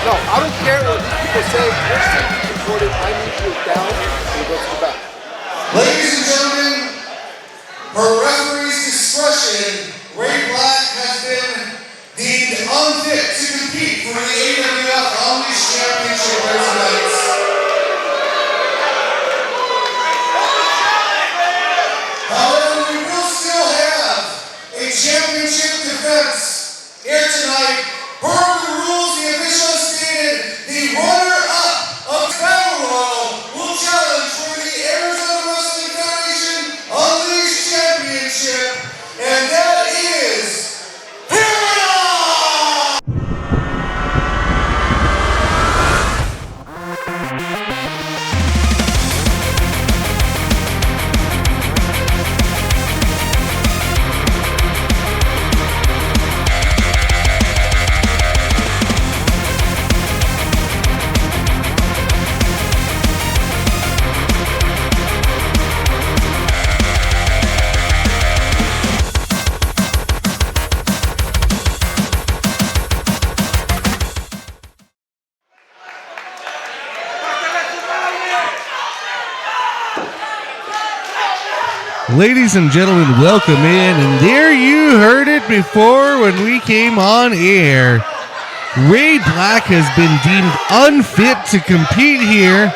No, I don't care what people say. First thing you recorded, I need you down and go to the back. Ladies and gentlemen, per referee's discretion, Ray Black has been deemed unfit to compete for the AWF Unleashed Championship here tonight. However, we will still have a championship defense here tonight. Per the rules, the official stated the runner-up of Battle Royal will challenge for the Arizona Wrestling Federation Unleashed Championship, and that is Finau! Ladies and gentlemen, welcome in, and there you heard it before when we came on air. Ray Black has been deemed unfit to compete here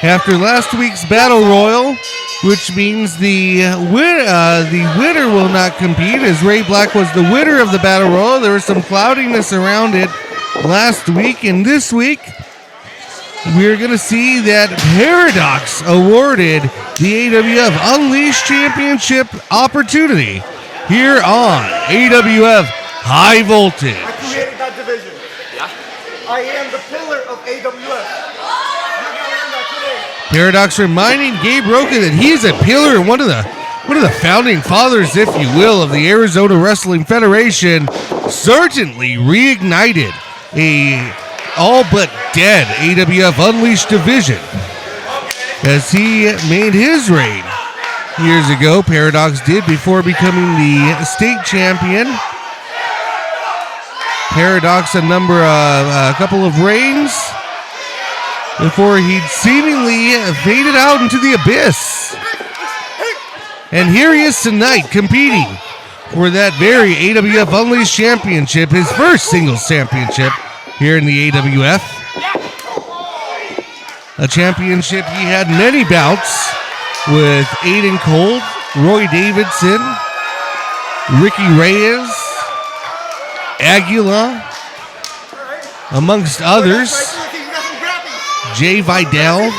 after last week's Battle Royal, which means the winner will not compete, as Ray Black was the winner of the Battle Royal. There was some cloudiness around it last week, and this week we're going to see that Paradox awarded the AWF Unleashed Championship opportunity here on AWF High Voltage. I created that division. Yeah. I am the pillar of AWF. You're going to learn that today. Paradox reminding Gabe Roka that he's a pillar and one of the founding fathers, if you will, of the Arizona Wrestling Federation. Certainly reignited a all but dead AWF Unleashed division as he made his reign years ago. Paradox did before becoming the state champion. Paradox a couple of reigns before he'd seemingly faded out into the abyss. And here he is tonight competing for that very AWF Unleashed Championship, his first singles championship here in the AWF. A championship he had many bouts with Aiden Cole, Roy Davidson, Ricky Reyes, Aguila, amongst others. Jay Vidal,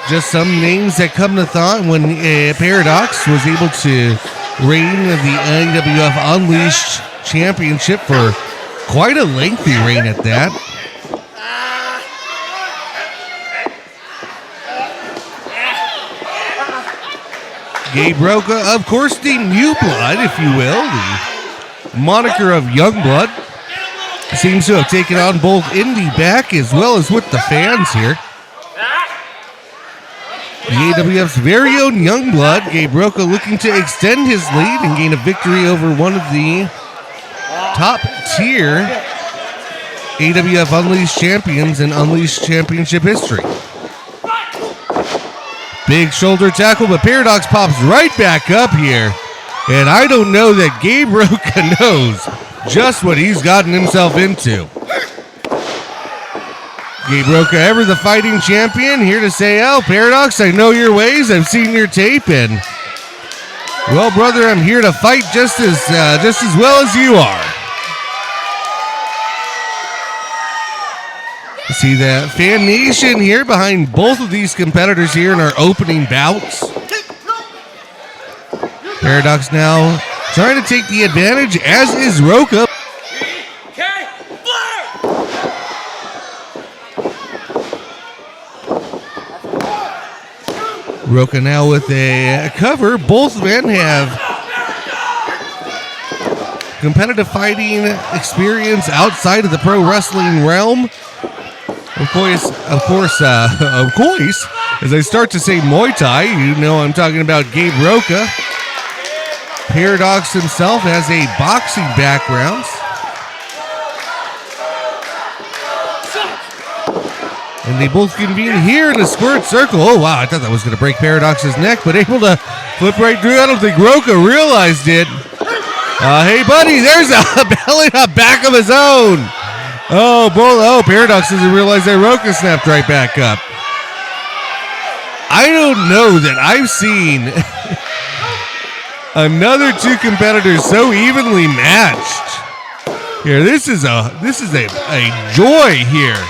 just some names that come to thought when Paradox was able to reign the AWF Unleashed Championship for quite a lengthy reign at that. Gabe Roka, of course, the new blood, if you will, the moniker of young blood, seems to have taken on both in the back as well as with the fans here. The AWF's very own young blood, Gabe Roka, looking to extend his lead and gain a victory over one of the top tier AWF Unleashed champions in Unleashed Championship history. Big shoulder tackle, but Paradox pops right back up here. And I don't know that Gabe Roka knows just what he's gotten himself into. Gabe Roka, ever the fighting champion, here to say, oh, Paradox, I know your ways, I've seen your tape, and well, brother, I'm here to fight just as well as you are. You see that fan nation here behind both of these competitors here in our opening bouts. Paradox now trying to take the advantage, as is Roka. Roka now with a cover. Both men have competitive fighting experience outside of the pro wrestling realm. Of course, as I start to say Muay Thai, you know I'm talking about Gabe Roka. Paradox himself has a boxing background. And they both convene here in the squared circle. Oh, wow, I thought that was going to break Paradox's neck, but able to flip right through. I don't think Roka realized it. Hey, buddy, there's a belly up back of his own. Oh, Paradox doesn't realize that Roka snapped right back up. I don't know that I've seen another two competitors so evenly matched. Here, this is a joy here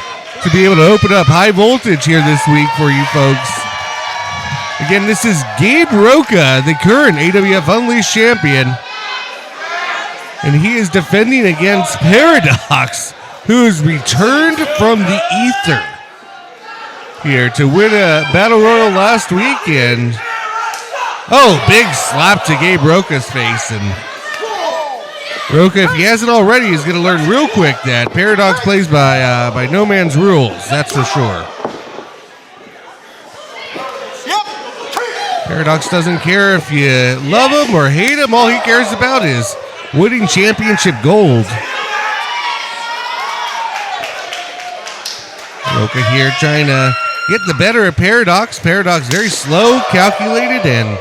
to be able to open up high voltage here this week for you folks. Again, this is Gabe Roka, the current AWF Unleashed champion. And he is defending against Paradox, who has returned from the ether here to win a Battle Royal last weekend. Oh, big slap to Gabe Roka's face. And Roka, if he hasn't already, is going to learn real quick that Paradox plays by no man's rules. That's for sure. Paradox doesn't care if you love him or hate him. All he cares about is winning championship gold. Roka here trying to get the better of Paradox. Paradox very slow, calculated, and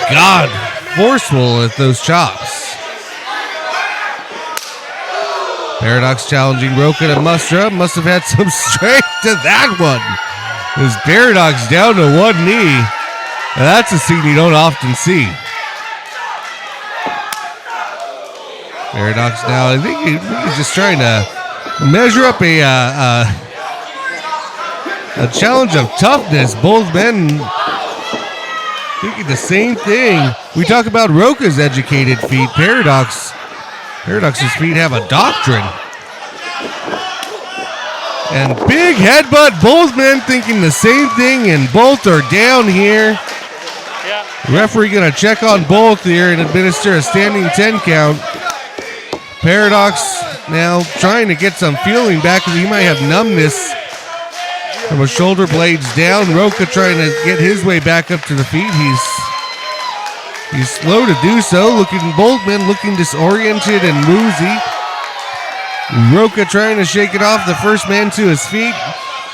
God, forceful with those chops. Paradox challenging Roka to muster up. Must have had some strength to that one. As Paradox down to one knee. That's a scene you don't often see. Paradox now, I think he's just trying to measure up a challenge of toughness. Both men thinking the same thing. We talk about Roka's educated feet. Paradox's feet have a doctrine. And big headbutt. Both men thinking the same thing, and both are down here. Referee going to check on both here and administer a standing 10 count. Paradox now trying to get some feeling back because he might have numbness from his shoulder blades down. Roka trying to get his way back up to the feet. He's slow to do so. Both men looking disoriented and woozy. Roka trying to shake it off. The first man to his feet.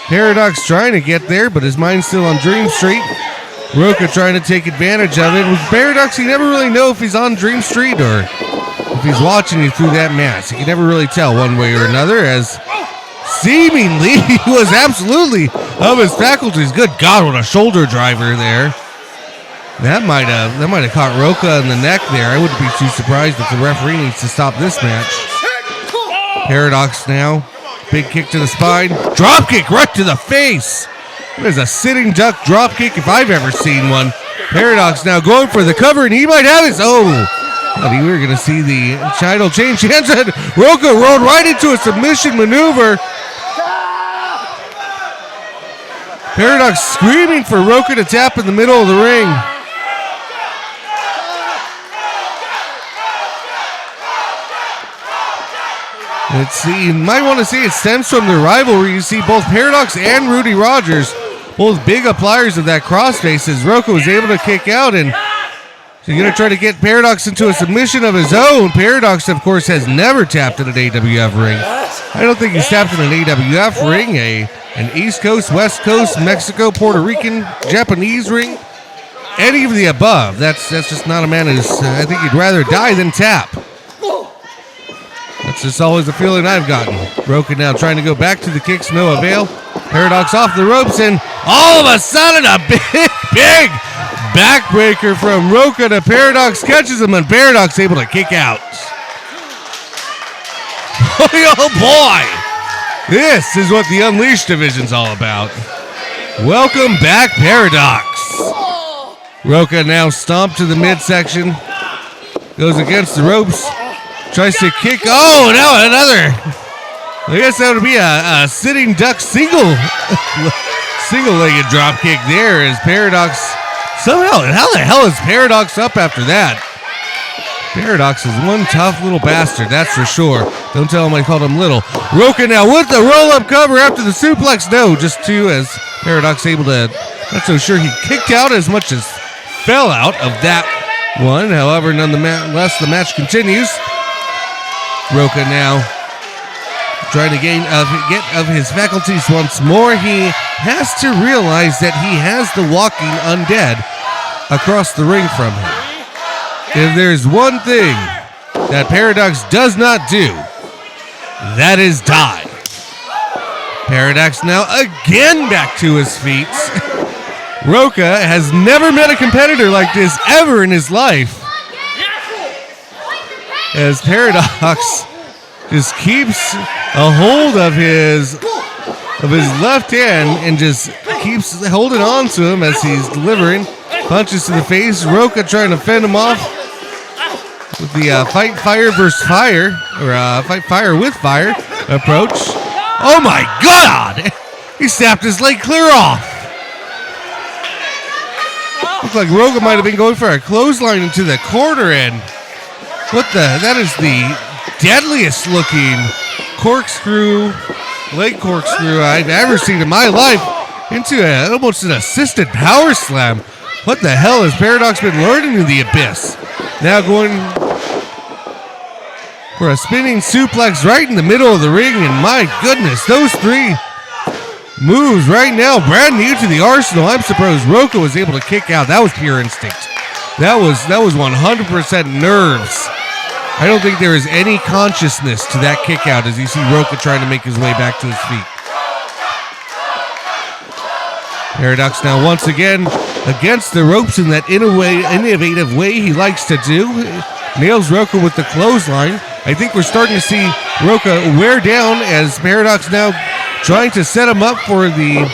Paradox trying to get there, but his mind's still on Dream Street. Roka trying to take advantage of it. With Paradox, you never really know if he's on Dream Street or if he's watching you through that mask. You can never really tell one way or another, as seemingly he was absolutely of his faculties. Good God, what a shoulder driver there. That might have caught Roka in the neck there. I wouldn't be too surprised if the referee needs to stop this match. Paradox now. Big kick to the spine. Drop kick right to the face. There's a sitting duck drop kick if I've ever seen one. Paradox now going for the cover, and he might have his. Oh, I think we were going to see the title change hands. And Roka rolled right into a submission maneuver. Paradox screaming for Roka to tap in the middle of the ring. Let's see, you might want to say it stems from the rivalry. You see both Paradox and Rudy Rogers, both big appliers of that crossface, as Roka was able to kick out, and he's going to try to get Paradox into a submission of his own. Paradox, of course, has never tapped in an AWF ring. I don't think he's tapped in an AWF ring, an East Coast, West Coast, Mexico, Puerto Rican, Japanese ring, any of the above. That's just not a man who's, I think he'd rather die than tap. That's just always the feeling I've gotten. Roka now trying to go back to the kicks, no avail. Paradox off the ropes, and all of a sudden a big backbreaker from Roka to Paradox catches him, and Paradox able to kick out. Oh boy! This is what the Unleashed division's all about. Welcome back, Paradox. Roka now stomped to the midsection. Goes against the ropes. Tries to kick. Oh, now another. I guess that would be a sitting duck single-legged drop kick there as Paradox somehow. How the hell is Paradox up after that? Paradox is one tough little bastard, that's for sure. Don't tell him I called him little. Roka now with the roll-up cover after the suplex. No, just two, as Paradox able to, not so sure he kicked out as much as fell out of that one. However, nonetheless, the match continues. Roka now trying to get of his faculties once more. He has to realize that he has the walking undead across the ring from him. If there's one thing that Paradox does not do, that is die. Paradox now again back to his feet. Roka has never met a competitor like this ever in his life, as Paradox just keeps a hold of his left hand and just keeps holding on to him as he's delivering punches to the face. Roka trying to fend him off with the fight fire versus fire, or fight fire with fire approach. Oh my God! He snapped his leg clear off. Looks like Roka might have been going for a clothesline into the corner end. That is the deadliest looking leg corkscrew I've ever seen in my life, into almost an assisted power slam. What the hell has Paradox been learning in the abyss? Now going for a spinning suplex right in the middle of the ring, and my goodness, those three moves right now, brand new to the arsenal. I'm surprised Roka was able to kick out. That was pure instinct. That was 100% nerves. I don't think there is any consciousness to that kick out as you see Roka trying to make his way back to his feet. Paradox now once again against the ropes in that innovative way he likes to do. Nails Roka with the clothesline. I think we're starting to see Roka wear down as Paradox now trying to set him up for the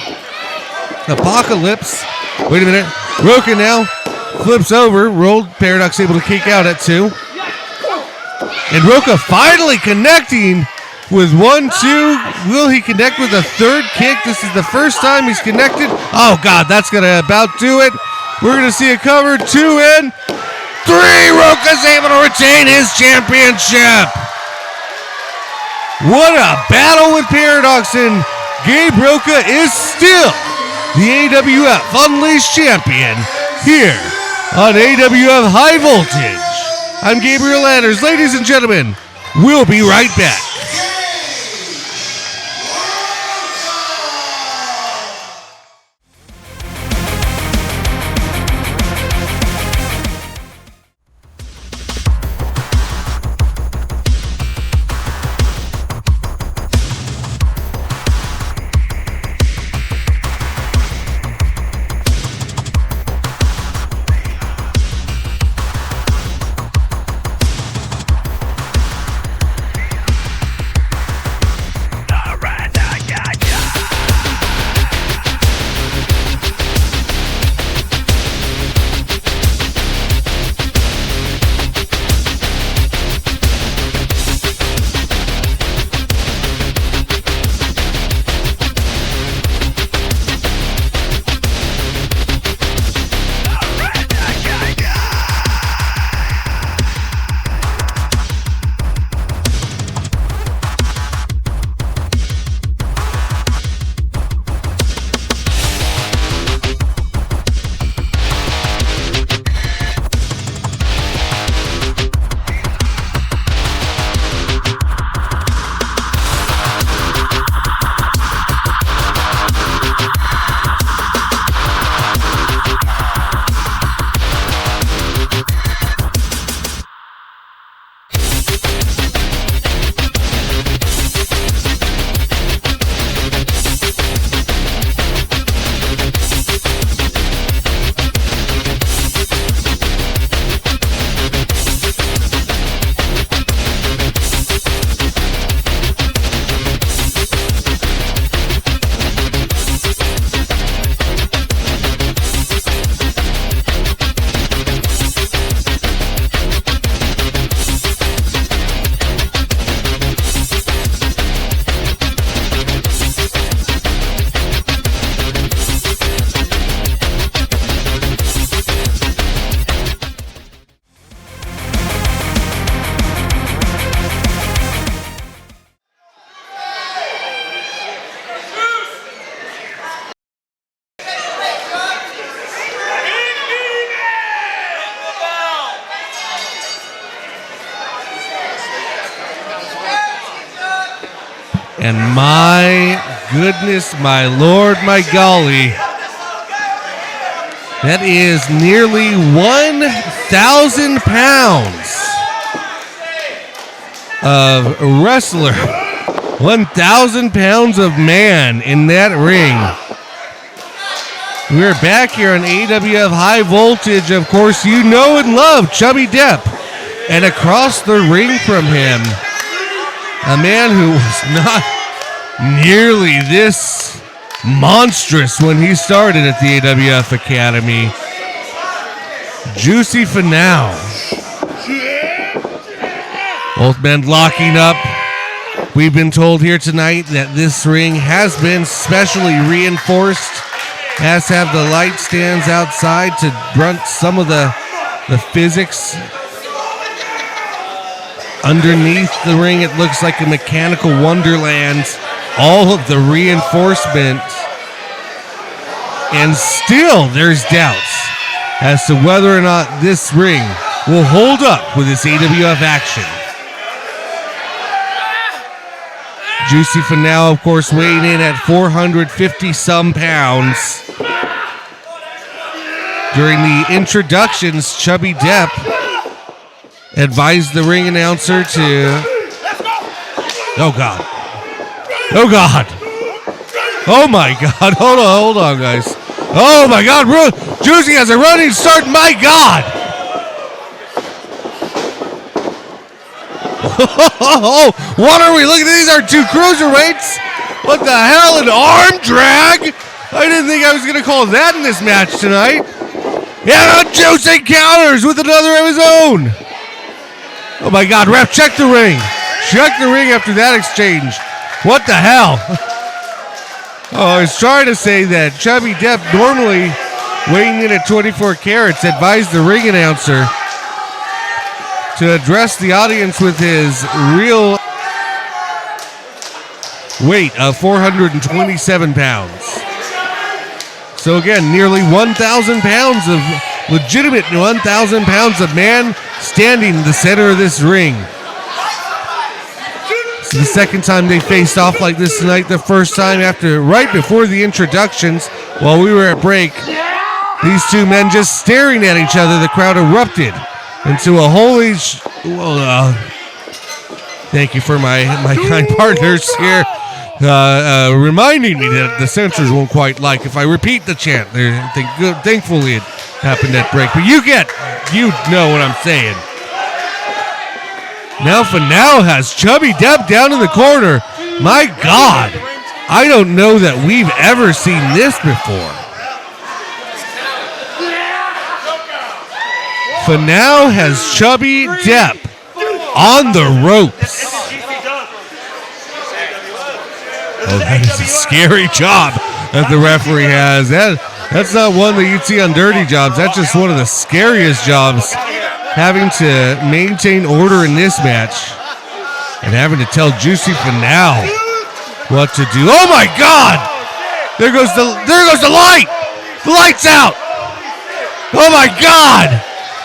apocalypse. Wait a minute. Roka now flips over. Rolled. Paradox able to kick out at two. And Roka finally connecting with 1, 2. Will he connect with a third kick? This is the first time he's connected. Oh, God, that's going to about do it. We're going to see a cover. 2 and 3. Roka's able to retain his championship. What a battle with Paradox, and Gabe Roka is still the AWF Unleashed champion here on AWF High Voltage. I'm Gabriel Landers. Ladies and gentlemen, we'll be right back. And my goodness, my Lord, my golly. That is nearly 1,000 pounds of wrestler. 1,000 pounds of man in that ring. We're back here on AWF High Voltage. Of course, you know and love Chubby Depp. And across the ring from him, a man who was not nearly this monstrous when he started at the AWF Academy. Juicy Finau. Both men locking up. We've been told here tonight that this ring has been specially reinforced, has to have the light stands outside to brunt some of the physics. Underneath the ring, it looks like a mechanical wonderland. All of the reinforcement. And still, there's doubts as to whether or not this ring will hold up with this AWF action. Juicy Finau, of course, weighing in at 450-some pounds. During the introductions, Chubby Depp advised the ring announcer to... Oh, God. Oh, God. Oh, my God. Hold on, guys. Oh, my God. Juicy has a running start. My God. What are we looking at? These are two cruiserweights. What the hell? An arm drag? I didn't think I was going to call that in this match tonight. Yeah, Juicy counters with another of his own. Oh, my God. Ref, check the ring. Check the ring after that exchange. What the hell? Oh, I was trying to say that Chubby Depp, normally weighing in at 24 carats, advised the ring announcer to address the audience with his real weight of 427 pounds. So again, nearly 1,000 pounds of legitimate 1,000 pounds of man standing in the center of this ring. It's the second time they faced off like this tonight. The first time right before the introductions, while we were at break, these two men just staring at each other, the crowd erupted into a holy... thank you for my kind partners here, reminding me that the censors won't quite like if I repeat the chant. Thankfully it happened at break, but you know what I'm saying. Now Finau has Chubby Depp down in the corner. My God, I don't know that we've ever seen this before. Finau has Chubby Depp on the ropes. Oh, that is a scary job that the referee has. That's not one that you'd see on Dirty Jobs. That's just one of the scariest jobs, having to maintain order in this match and having to tell Juicy Finau what to do. Oh my God! There goes the light! The light's out! Oh my God!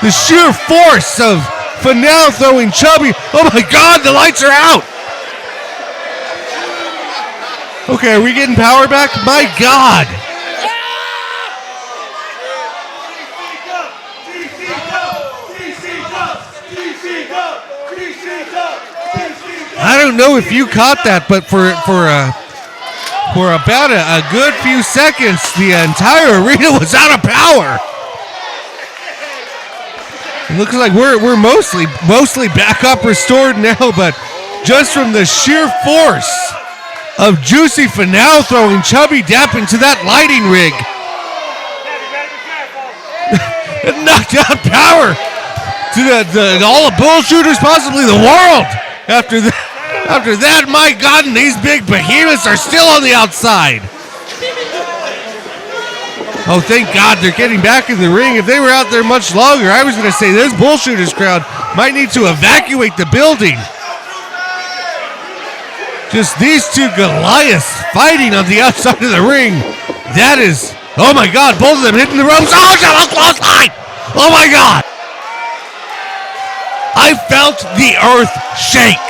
The sheer force of Finau throwing Chubby. Oh my God, the lights are out! Okay, are we getting power back? My God! I don't know if you caught that, but for about a good few seconds, the entire arena was out of power. It looks like we're mostly back up, restored now, but just from the sheer force of Juicy Finau throwing Chubby Depp into that lighting rig, it knocked out power to all the bullshooters, possibly the world. After that, my God, and these big behemoths are still on the outside. Oh, thank God they're getting back in the ring. If they were out there much longer, I was going to say this bullshooters crowd might need to evacuate the building. Just these two Goliaths fighting on the outside of the ring. That is, oh my God, both of them hitting the ropes. Oh, shut up, close line. Oh my God. I felt the earth shake.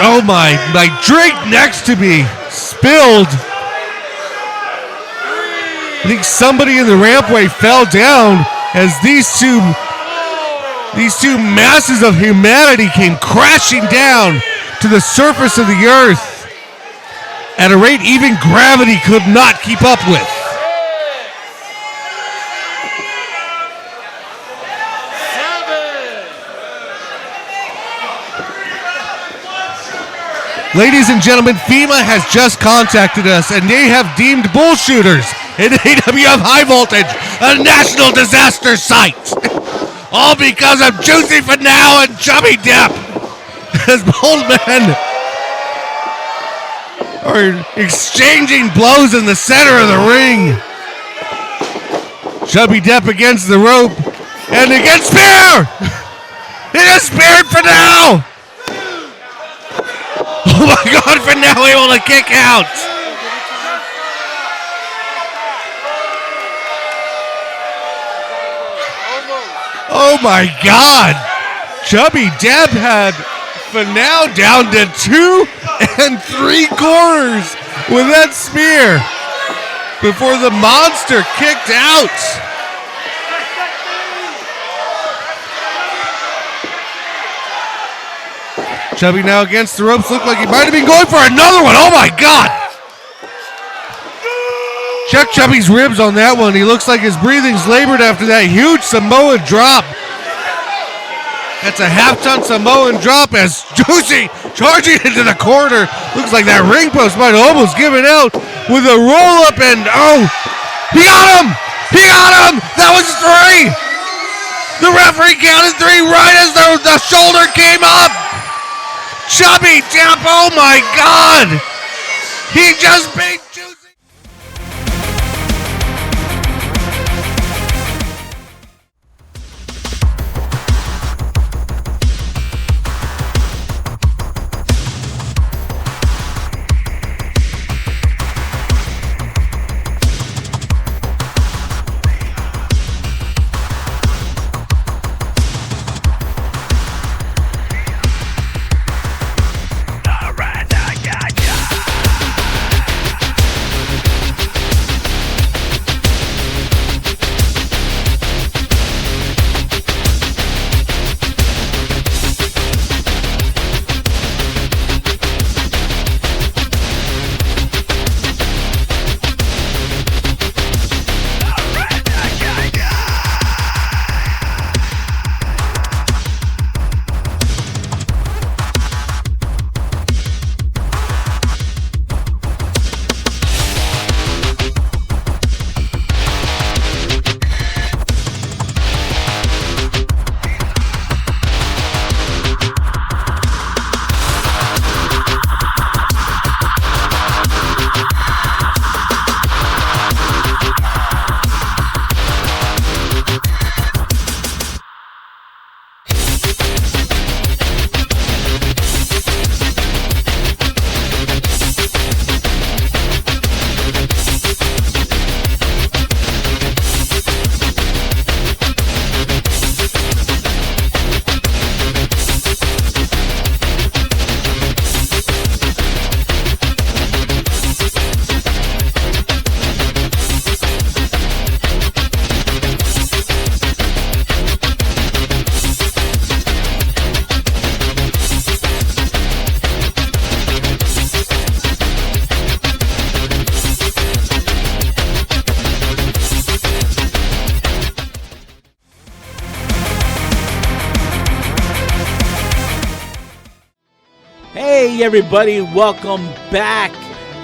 Oh my drink next to me spilled. I think somebody in the rampway fell down as these two masses of humanity came crashing down to the surface of the earth at a rate even gravity could not keep up with. Ladies and gentlemen, FEMA has just contacted us, and they have deemed bullshooters in AWF High Voltage a national disaster site. All because of Juicy Finau and Chubby Depp. As both men are exchanging blows in the center of the ring. Chubby Depp against the rope, and against spear! It is speared Finau! Oh my God, Finau able to kick out! Oh my God! Chubby Depp had Finau down to 2 3/4 with that spear before the monster kicked out. Chubby now against the ropes. Looked like he might have been going for another one. Oh my God! Check Chubby's ribs on that one. He looks like his breathing's labored after that huge Samoan drop. That's a half-ton Samoan drop as Juicy charging into the corner. Looks like that ring post might have almost given out with a roll-up, and oh, he got him! He got him! That was 3! The referee counted 3 right as the shoulder came up. Chubby Depp, oh my God! He just beat Juicy. Hey everybody, welcome back.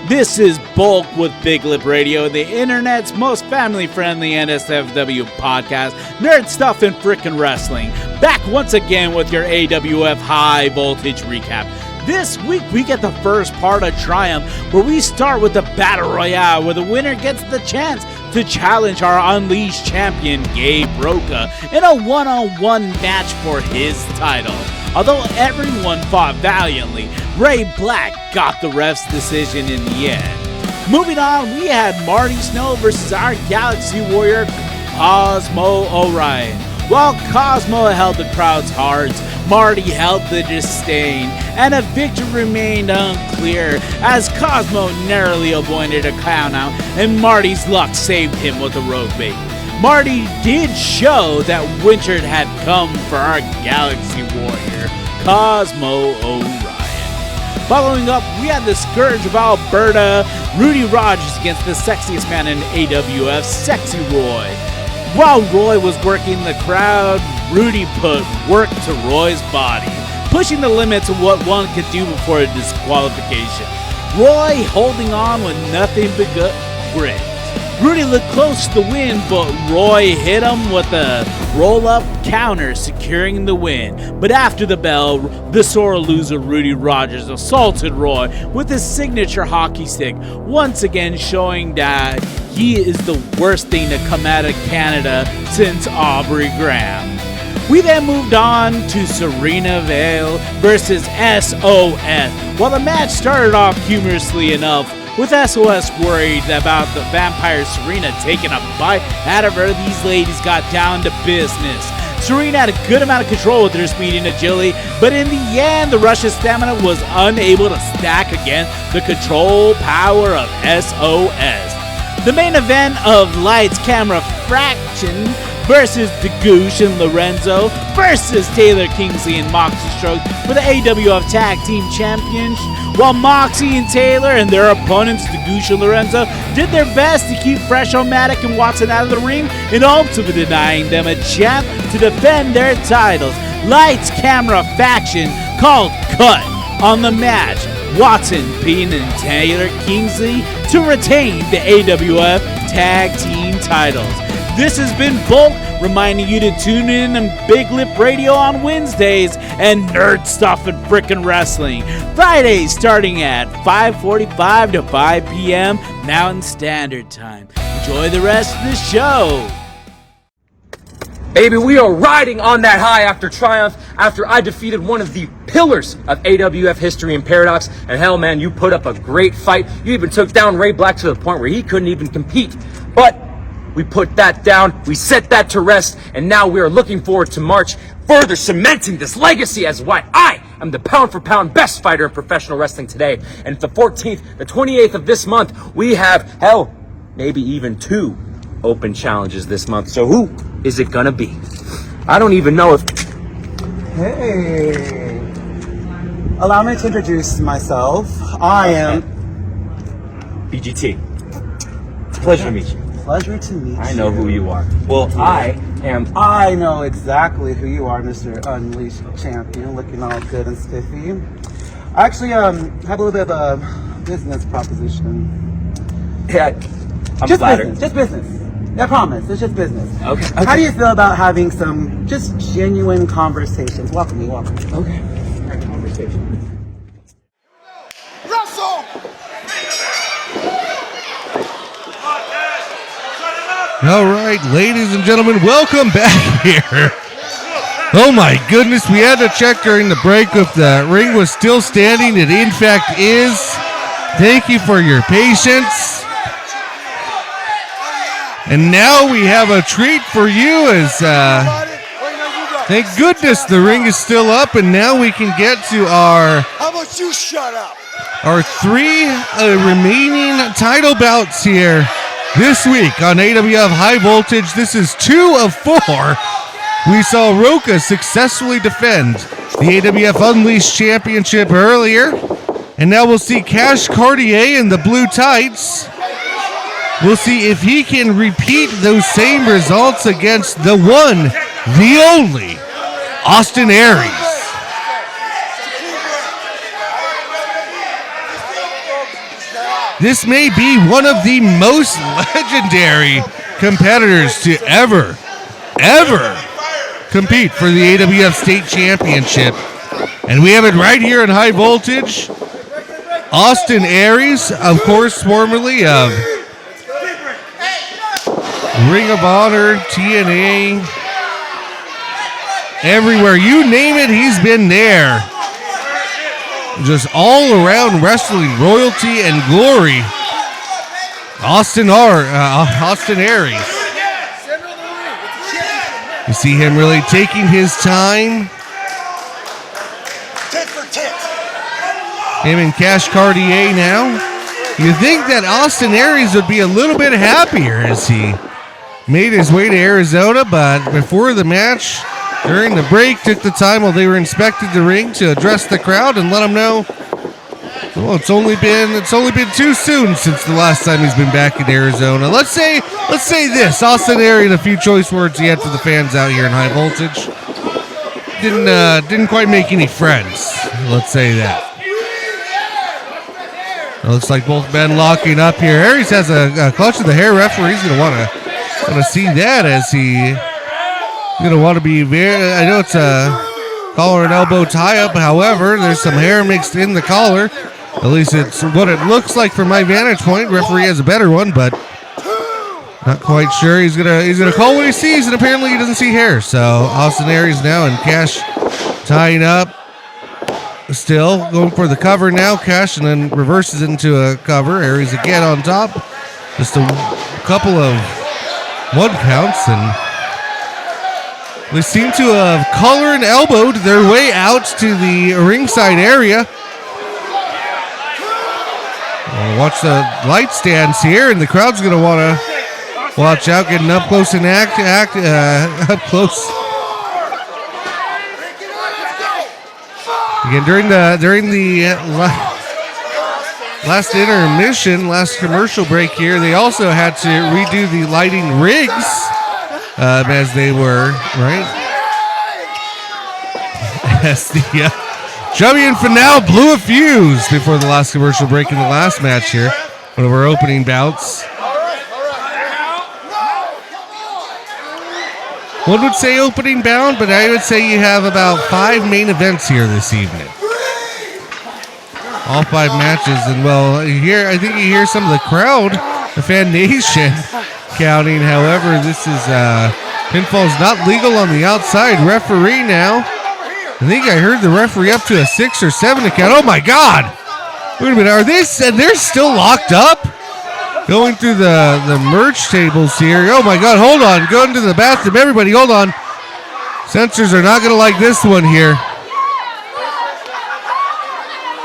This is Bulk with Big Lip Radio, the internet's most family-friendly NSFW podcast, nerd stuff and frickin' wrestling. Back once again with your AWF High Voltage recap. This week we get the first part of Triumph, where we start with the Battle Royale, where the winner gets the chance to challenge our Unleashed champion, Gabe Roka, in a one-on-one match for his title. Although everyone fought valiantly, Ray Black got the ref's decision in the end. Moving on, we had Marty Snow versus our Galaxy Warrior, Cosmo Orion. While Cosmo held the crowd's hearts, Marty held the disdain, and a victory remained unclear as Cosmo narrowly avoided a count out and Marty's luck saved him with a rope bait. Marty did show that Winter had come for our Galaxy Warrior, Cosmo Orion. Following up, we had the Scourge of Alberta, Rudy Rogers against the sexiest man in AWF, Sexy Roy. While Roy was working the crowd, Rudy put work to Roy's body, pushing the limits of what one could do before a disqualification. Roy holding on with nothing but grit. Rudy looked close to the win, but Roy hit him with a roll-up counter, securing the win. But after the bell, the sore loser Rudy Rogers assaulted Roy with his signature hockey stick, once again showing that he is the worst thing to come out of Canada since Aubrey Graham. We then moved on to Serena Vale versus SOS. While the match started off humorously enough, with SOS worried about the vampire Serena taking a bite out of her, these ladies got down to business. Serena had a good amount of control with her speed and agility, but in the end, the Russia's stamina was unable to stack against the control power of SOS. The main event of Lights, Camera, Fraction versus Degoosh and Lorenzo versus Taylor Kingsley and Moxie Strokes for the AWF Tag Team Championship. While Moxie and Taylor and their opponents, Degoosh and Lorenzo, did their best to keep Fresh-O-Matic and Watson out of the ring and ultimately denying them a chance to defend their titles. Lights, Camera, Faction called cut on the match. Watson pinning Taylor Kingsley to retain the AWF Tag Team titles. This has been Bulk, reminding you to tune in on Big Lip Radio on Wednesdays and Nerd Stuff and Frickin' Wrestling Fridays starting at 5:45 to 5 p.m. Mountain Standard Time. Enjoy the rest of the show. Baby, we are riding on that high after triumph, after I defeated one of the pillars of AWF history and Paradox. And hell, man, you put up a great fight. You even took down Ray Black to the point where he couldn't even compete. But we put that down, we set that to rest, and now we are looking forward to March, further cementing this legacy as why I am the pound-for-pound best fighter in professional wrestling today. And the 14th, the 28th of this month, we have, hell, maybe even 2 open challenges this month. So who is it gonna be? I don't even know if... Hey, allow me to introduce myself. I am... BGT. It's a pleasure to meet you. Pleasure to meet you. I know who you are. Well, I know exactly who you are, Mr. Unleashed Champion, looking all good and spiffy. I actually have a little bit of a business proposition. Yeah, I'm just flattered. Just business. I promise, it's just business. Okay. How do you feel about having some just genuine conversations? Welcome me. Okay. Conversation. Wrestle! All right, ladies and gentlemen, welcome back here. Oh my goodness, we had to check during the break if the ring was still standing. It in fact is. Thank you for your patience. And now we have a treat for you as, thank goodness the ring is still up, and now we can get to our... How about you shut up? Our 3 remaining title bouts here this week on AWF High Voltage. This is 2 of 4. We saw Roka successfully defend the AWF Unleashed Championship earlier. And now we'll see Cash Cartier in the blue tights. We'll see if he can repeat those same results against the one, the only, Austin Aries. This may be one of the most legendary competitors to ever compete for the AWF State Championship. And we have it right here in High Voltage. Austin Aries, of course, formerly of Ring of Honor, TNA, everywhere. You name it, he's been there. Just all around wrestling royalty and glory. Austin Aries. You see him really taking his time. Tit for tit. Him and Cash Cartier now. You think that Austin Aries would be a little bit happier as he made his way to Arizona, but before the match, during the break, took the time while they were inspecting the ring to address the crowd and let them know, well, it's only been too soon since the last time he's been back in Arizona. Let's say this: Austin Aries, a few choice words he had for the fans out here in High Voltage. Didn't quite make any friends. Let's say that. It looks like both men locking up here. Aries has a clutch of the hair. Referee's gonna want to see that as he's gonna want to be very. I know it's a collar and elbow tie up. However, there's some hair mixed in the collar. At least it's what it looks like from my vantage point. Referee has a better one, but not quite sure. He's gonna call what he sees, and apparently he doesn't see hair. So Austin Aries now and Cash tying up. Still going for the cover now. Cash and then reverses it into a cover. Aries again on top. Just a couple of 1 counts, and they seem to have collar and elbowed their way out to the ringside area. We'll watch the light stands here, and the crowd's going to want to watch out, getting up close and up close. Again, during the last intermission, last commercial break here, they also had to redo the lighting rigs as they were, right? As the Chubby and Finau blew a fuse before the last commercial break in the last match here, one of our opening bouts. One would say opening bound, but I would say you have about 5 main events here this evening. All 5 matches, and well, I think you hear some of the crowd, the fan nation, counting. However, this is pinfall's not legal on the outside. Referee now. I think I heard the referee up to a 6 or 7 to count. Oh my God! Wait a minute, are they? And they're still locked up? Going through the merch tables here. Oh my God, hold on. Going to the bathroom. Everybody, hold on. Censors are not going to like this one here.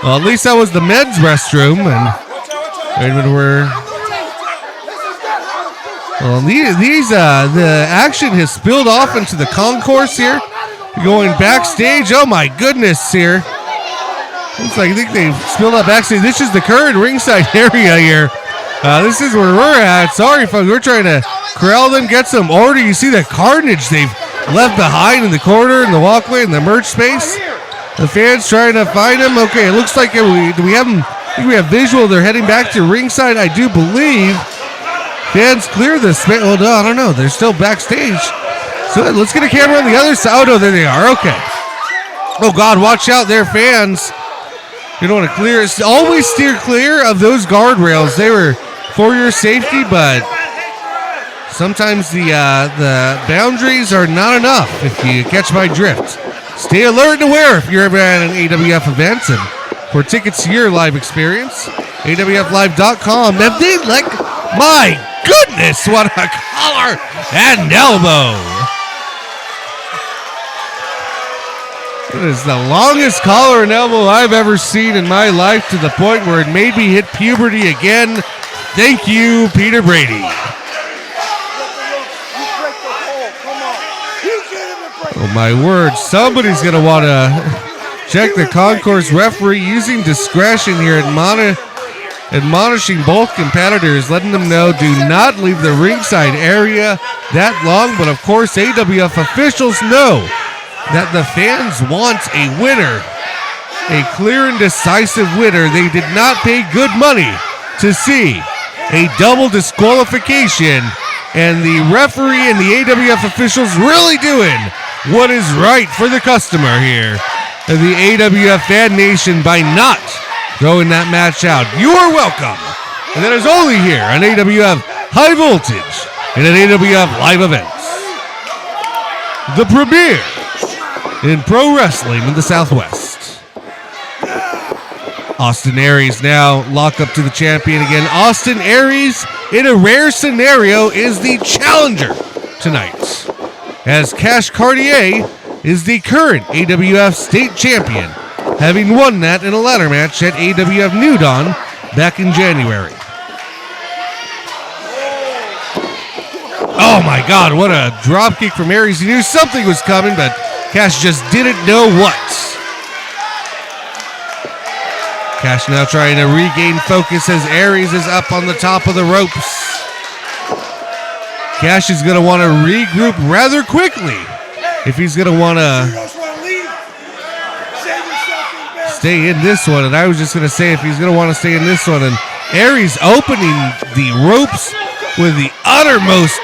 Well, at least that was the men's restroom. And the action has spilled off into the concourse here. Going backstage. Oh my goodness here. Looks like I think they've spilled out backstage. This is the current ringside area here. This is where we're at. Sorry, folks. We're trying to corral them, get some order. You see the carnage they've left behind in the corner, in the walkway, in the merch space. The fans trying to find them. Okay, it looks like do we have them? I think we have visual. They're heading back to ringside, I do believe. Fans clear the space. Oh, no, I don't know. They're still backstage. So let's get a camera on the other side. Oh, no, there they are. Okay. Oh, God, watch out there, fans. You don't want to clear. Always steer clear of those guardrails. They were for your safety, but sometimes the boundaries are not enough, if you catch my drift. Stay alert and aware if you're ever at an AWF event, and for tickets to your live experience, AWFlive.com. Have they my goodness, what a collar and elbow. It is the longest collar and elbow I've ever seen in my life, to the point where it made me hit puberty again. Thank you, Peter Brady. Oh my word, somebody's going to want to check the concourse referee using discretion here, admonishing both competitors, letting them know do not leave the ringside area that long. But of course, AWF officials know that the fans want a winner, a clear and decisive winner. They did not pay good money to see a double disqualification, and the referee and the AWF officials really doing what is right for the customer here, and the AWF fan nation, by not throwing that match out. You are welcome, and that is only here on AWF High Voltage and at AWF Live Events, the premier in pro wrestling in the Southwest. Austin Aries now lock up to the champion again. Austin Aries, in a rare scenario, is the challenger tonight, as Cash Cartier is the current AWF state champion. having won that in a ladder match at AWF New Dawn back in January. Oh my God, what a drop kick from Aries. He knew something was coming, but Cash just didn't know what. Cash now trying to regain focus as Aries is up on the top of the ropes. Cash is going to want to regroup rather quickly if he's going to want to stay in this one. And I was just going to say if he's going to want to stay in this one. And Aries opening the ropes with the utmost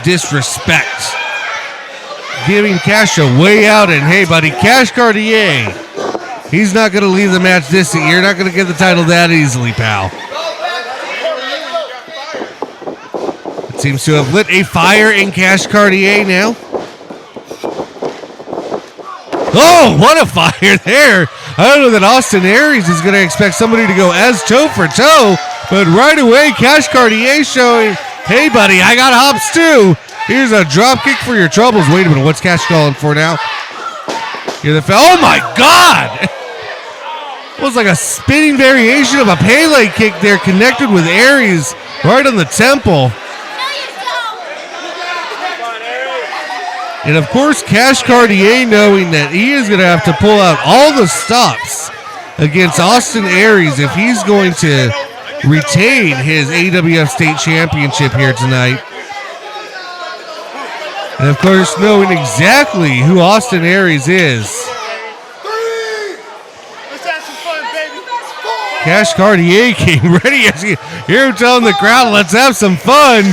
disrespect. Giving Cash a way out. And hey, buddy, Cash Cartier, he's not going to leave the match this year. You're not going to get the title that easily, pal. It seems to have lit a fire in Cash Cartier now. Oh, what a fire there. I don't know that Austin Aries is going to expect somebody to go as toe for toe, but right away, Cash Cartier showing, hey, buddy, I got hops too. Here's a drop kick for your troubles. Wait a minute, what's Cash calling for now? Oh my God! It was like a spinning variation of a Pele kick there, connected with Aries right on the temple. And of course, Cash Cartier, knowing that he is going to have to pull out all the stops against Austin Aries if he's going to retain his AWF State Championship here tonight. And of course, knowing exactly who Austin Aries is. Cash Cartier came ready as you hear him telling the crowd, let's have some fun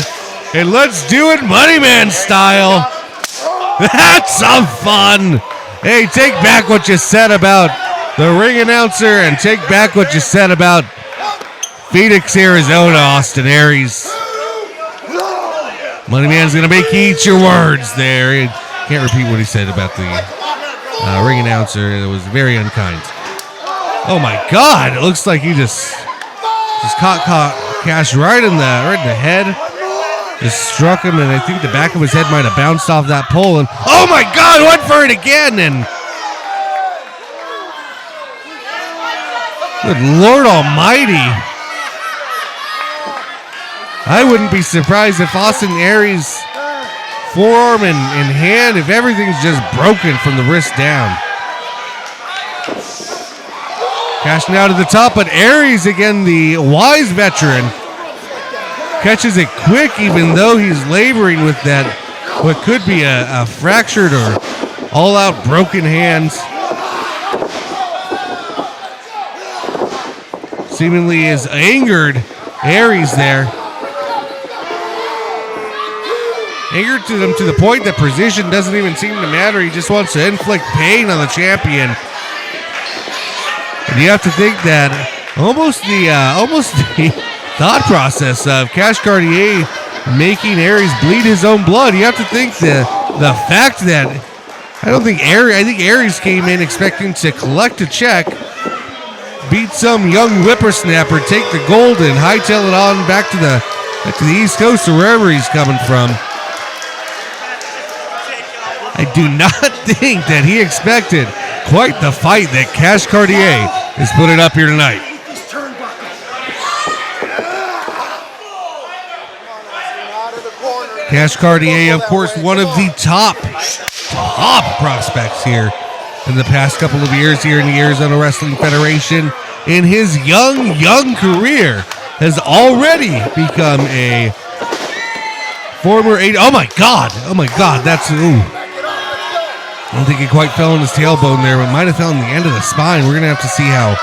and let's do it Money Man style. That's some fun. Hey, take back what you said about the ring announcer and take back what you said about Phoenix, Arizona, Austin Aries. Money Man's going to make you eat your words there. Can't repeat what he said about the ring announcer. It was very unkind. Oh my God, it looks like he just caught Cash right in the head. Just struck him, and I think the back of his head might have bounced off that pole. And oh my God, went for it again. And good Lord Almighty. I wouldn't be surprised if Austin Aries' forearm and hand, if everything's just broken from the wrist down. Cash now to the top, but Aries, again, the wise veteran, catches it quick, even though he's laboring with that, what could be a fractured or all-out broken hands. Seemingly is angered Aries there. Angered to them to the point that position doesn't even seem to matter. He just wants to inflict pain on the champion. And you have to think that almost the thought process of Cash Cartier making Aries bleed his own blood. You have to think the fact that I think Aries came in expecting to collect a check, beat some young whippersnapper, take the gold and hightail it on back to the East Coast or wherever he's coming from. I do not think that he expected quite the fight that Cash Cartier is putting up here tonight. Cash Cartier, of course, one of the top prospects here in the past couple of years here in the Arizona Wrestling Federation. In his young career, has already become a former oh my God, that's, ooh. I don't think he quite fell on his tailbone there, but might have fell on the end of the spine. We're going to have to see how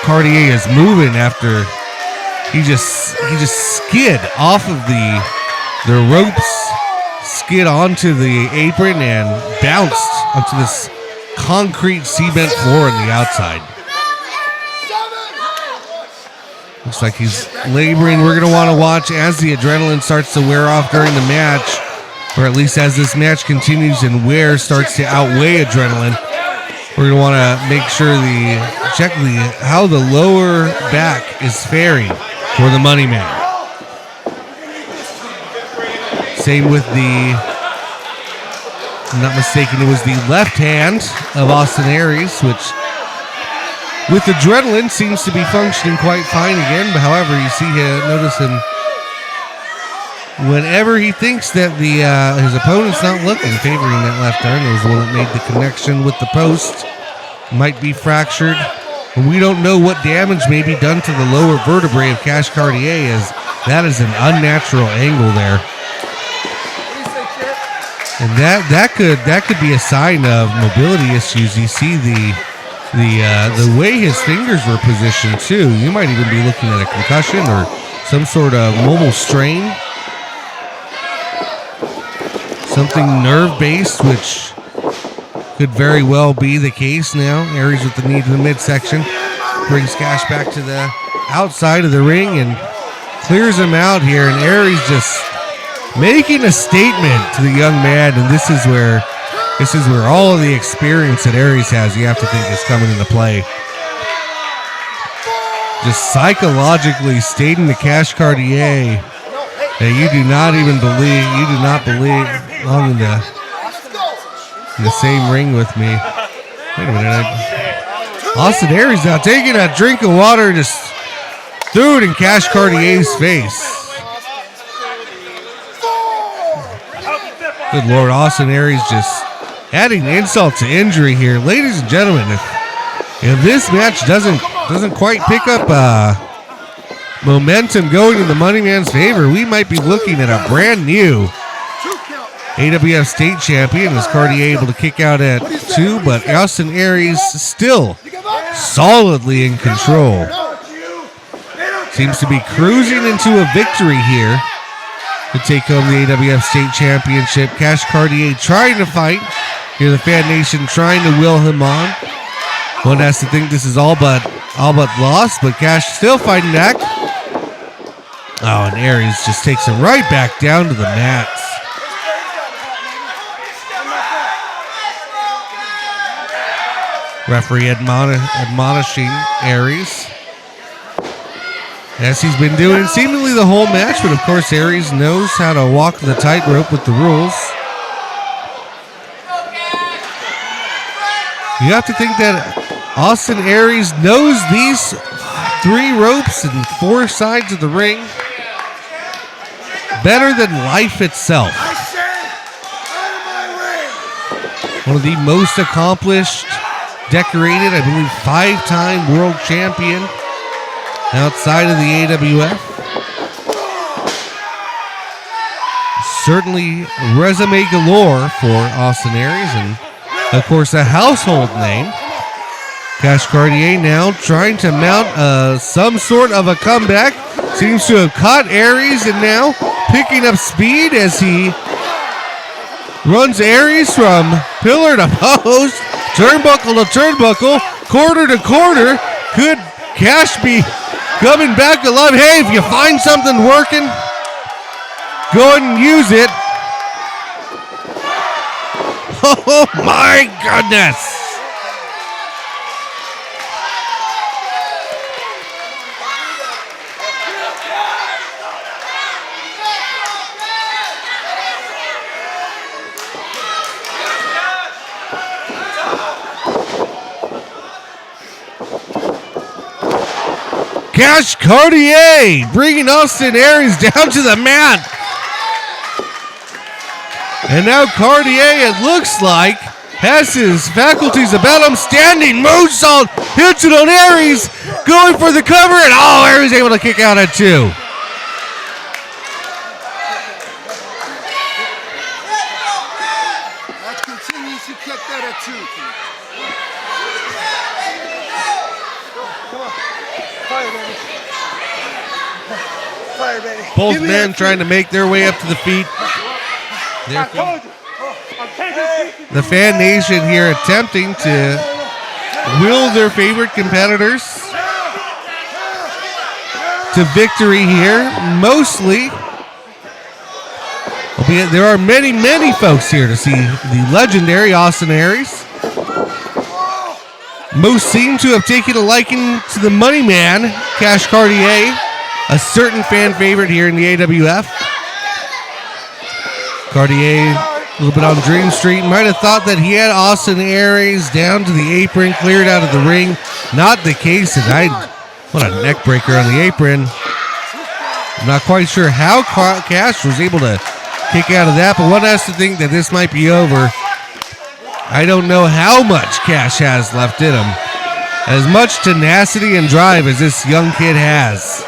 Cartier is moving after he just skid off of the ropes, skid onto the apron, and bounced onto this concrete cement floor on the outside. Looks like he's laboring. We're going to want to watch as the adrenaline starts to wear off during the match, or at least as this match continues and wear starts to outweigh adrenaline. We're going to want to make sure check how the lower back is faring for the Money Man. Same with if I'm not mistaken, it was the left hand of Austin Aries, which with adrenaline, seems to be functioning quite fine again. But however, you see notice him whenever he thinks that his opponent's not looking, favoring that left arm. It was the one that made the connection with the post. Might be fractured. And we don't know what damage may be done to the lower vertebrae of Cash Cartier, as that is an unnatural angle there. And that could be a sign of mobility issues. You see the way his fingers were positioned too. You might even be looking at a concussion or some sort of mobile strain. Something nerve-based, which could very well be the case now. Aries with the knee to the midsection. Brings Cash back to the outside of the ring and clears him out here. And Aries just making a statement to the young man. And this is where all of the experience that Aries has, you have to think, is coming into play. Just psychologically stating to Cash Cartier that you do not believe long in the same ring with me. Wait a minute. Austin Aries now taking a drink of water, just threw it in Cash Cartier's face. Good Lord, Austin Aries just adding insult to injury here. Ladies and gentlemen, if this match doesn't quite pick up momentum going in the Money Man's favor, we might be looking at a brand new AWF State Champion. As Cartier able to kick out at 2, but Austin Aries still solidly in control. Seems to be cruising into a victory here to take home the AWF State Championship. Cash Cartier trying to fight. Here the Fan Nation trying to will him on. One has to think this is all but lost, but Cash still fighting back. Oh, and Aries just takes him right back down to the mats. Referee admonishing Aries, as he's been doing seemingly the whole match, but of course Aries knows how to walk the tightrope with the rules. You have to think that Austin Aries knows these 3 ropes and 4 sides of the ring better than life itself. One of the most accomplished, decorated, I believe, 5-time world champion outside of the AWF. Certainly resume galore for Austin Aries, and of course a household name. Cash Cartier now trying to mount some sort of a comeback. Seems to have caught Aries and now picking up speed as he runs Aries from pillar to post, turnbuckle to turnbuckle, quarter to quarter. Could Cash be coming back alive? Hey, if you find something working, go ahead and use it. Oh my goodness. Cash Cartier bringing Austin Aries down to the mat. And now Cartier, it looks like, has his faculties about him. Standing moonsault, hits it on Aries, going for the cover, and Aries able to kick out at 2. That continues to kick that at 2. Come on. Fire, baby. Both men trying to make their way up to the feet. The Fan Nation here attempting to will their favorite competitors to victory here. Mostly, albeit there are many, many folks here to see the legendary Austin Aries. Most seem to have taken a liking to the money man, Cash Cartier, a certain fan favorite here in the AWF. Cartier, a little bit on Dream Street, might have thought that he had Austin Aries down to the apron, cleared out of the ring. not the case. And what a neck breaker on the apron. I'm not quite sure how Cash was able to kick out of that, but one has to think that this might be over. I don't know how much Cash has left in him. As much tenacity and drive as this young kid has.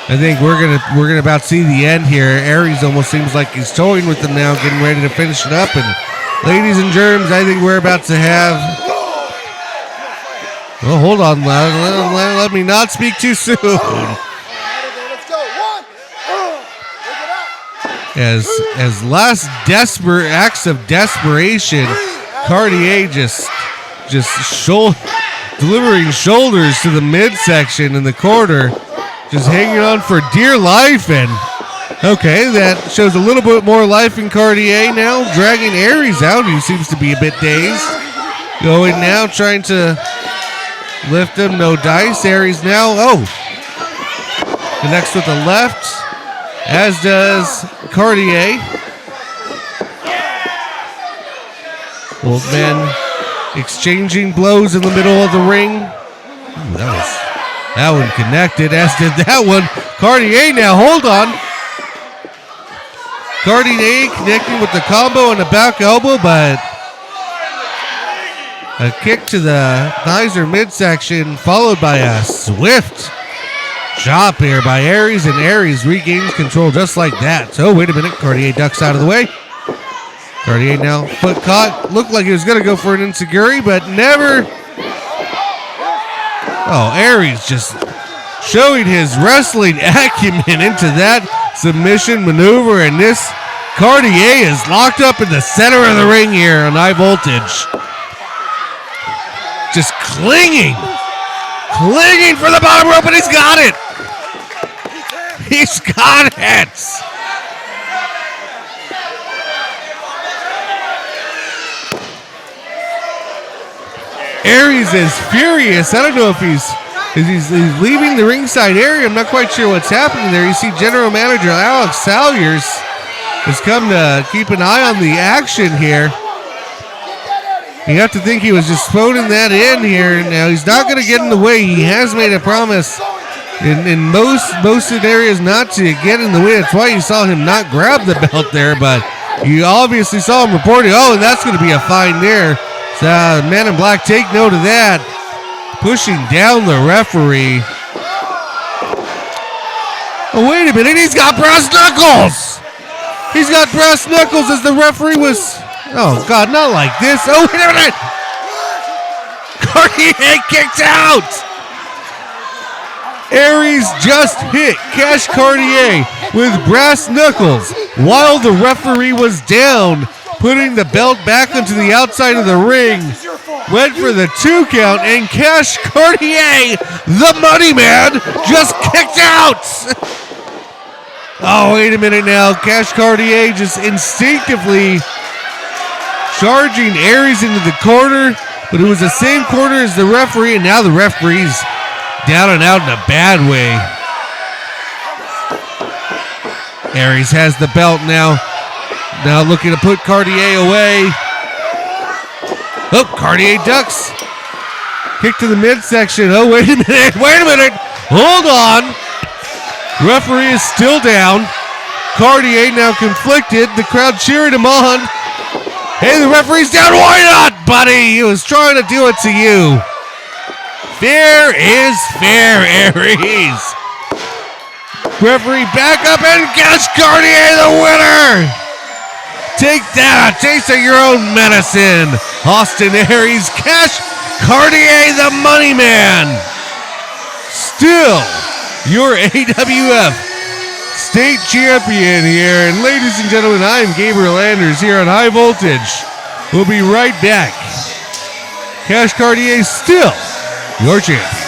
I think we're gonna about see the end here. Aries almost seems like he's toying with them now, getting ready to finish it up. And ladies and germs, I think we're about to have. Oh, hold on, let me not speak too soon. As last desperate acts of desperation, Cartier just delivering shoulders to the midsection in the corner, just hanging on for dear life. And okay, that shows a little bit more life in Cartier now, dragging Aries out. He seems to be a bit dazed. Going now, trying to lift him, no dice. Aries now, connects with the left, as does Cartier. Both men exchanging blows in the middle of the ring. Ooh, that one connected, as did that one. Cartier now, hold on. Cartier connecting with the combo and the back elbow, but a kick to the thighs or midsection, followed by a swift chop here by Aries, and Aries regains control just like that. So wait a minute, Cartier ducks out of the way. Cartier now foot caught. Looked like he was going to go for an enziguri, but never. Oh, Aries just showing his wrestling acumen into that submission maneuver, and this Cartier is locked up in the center of the ring here on high voltage. Just clinging for the bottom rope, and he's got it. He's got it. Aries is furious. I don't know if he's leaving the ringside area. I'm not quite sure what's happening there. You see General Manager Alex Salyers has come to keep an eye on the action here. You have to think he was just phoning that in here. Now, he's not going to get in the way. He has made a promise in most scenarios not to get in the way. That's why you saw him not grab the belt there, but you obviously saw him reporting, and that's going to be a fine there. So, Man in Black, take note of that. Pushing down the referee. Oh, wait a minute. He's got brass knuckles. He's got brass knuckles as the referee was... Oh, God, not like this. Oh, wait a minute. Cartier kicked out. Aries just hit Cash Cartier with brass knuckles while the referee was down, putting the belt back onto the outside of the ring. Went for the 2 count, and Cash Cartier, the money man, just kicked out. Oh, wait a minute now. Cash Cartier just instinctively charging Aries into the corner, but it was the same corner as the referee, and now the referee's down and out in a bad way. Aries has the belt now. Now looking to put Cartier away. Oh, Cartier ducks. Kick to the midsection. Oh, wait a minute. Hold on. Referee is still down. Cartier now conflicted. The crowd cheering him on. Hey, the referee's down. Why not, buddy? He was trying to do it to you. Fair is fair, Aries. Referee back up, and Cash Cartier the winner. Take that, a taste of your own medicine. Austin Aries, Cash Cartier the money man. Still your AWF state champion here. And ladies and gentlemen, I'm Gabriel Anders here on High Voltage. We'll be right back. Cash Cartier still your champion.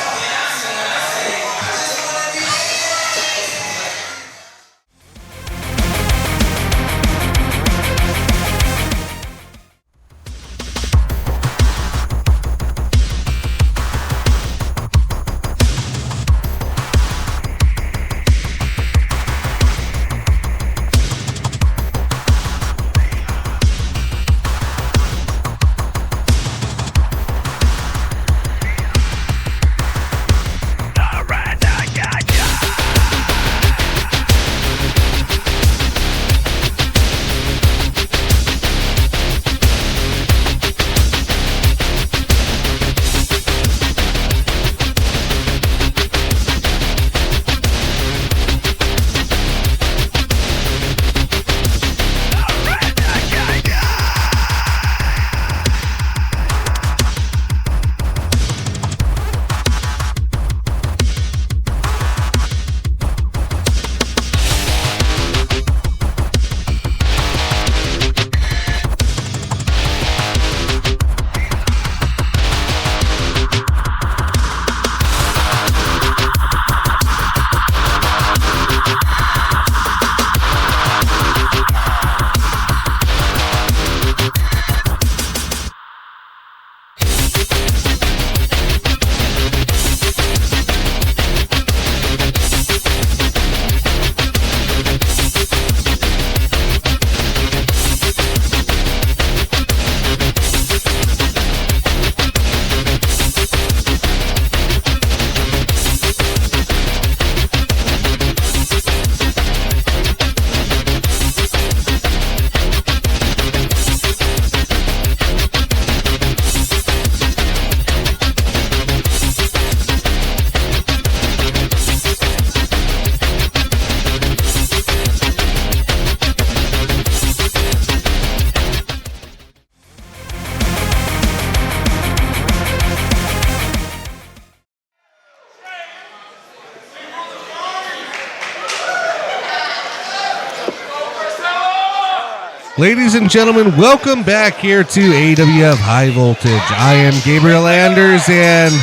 Ladies and gentlemen, welcome back here to AWF High Voltage. I am Gabriel Anders, and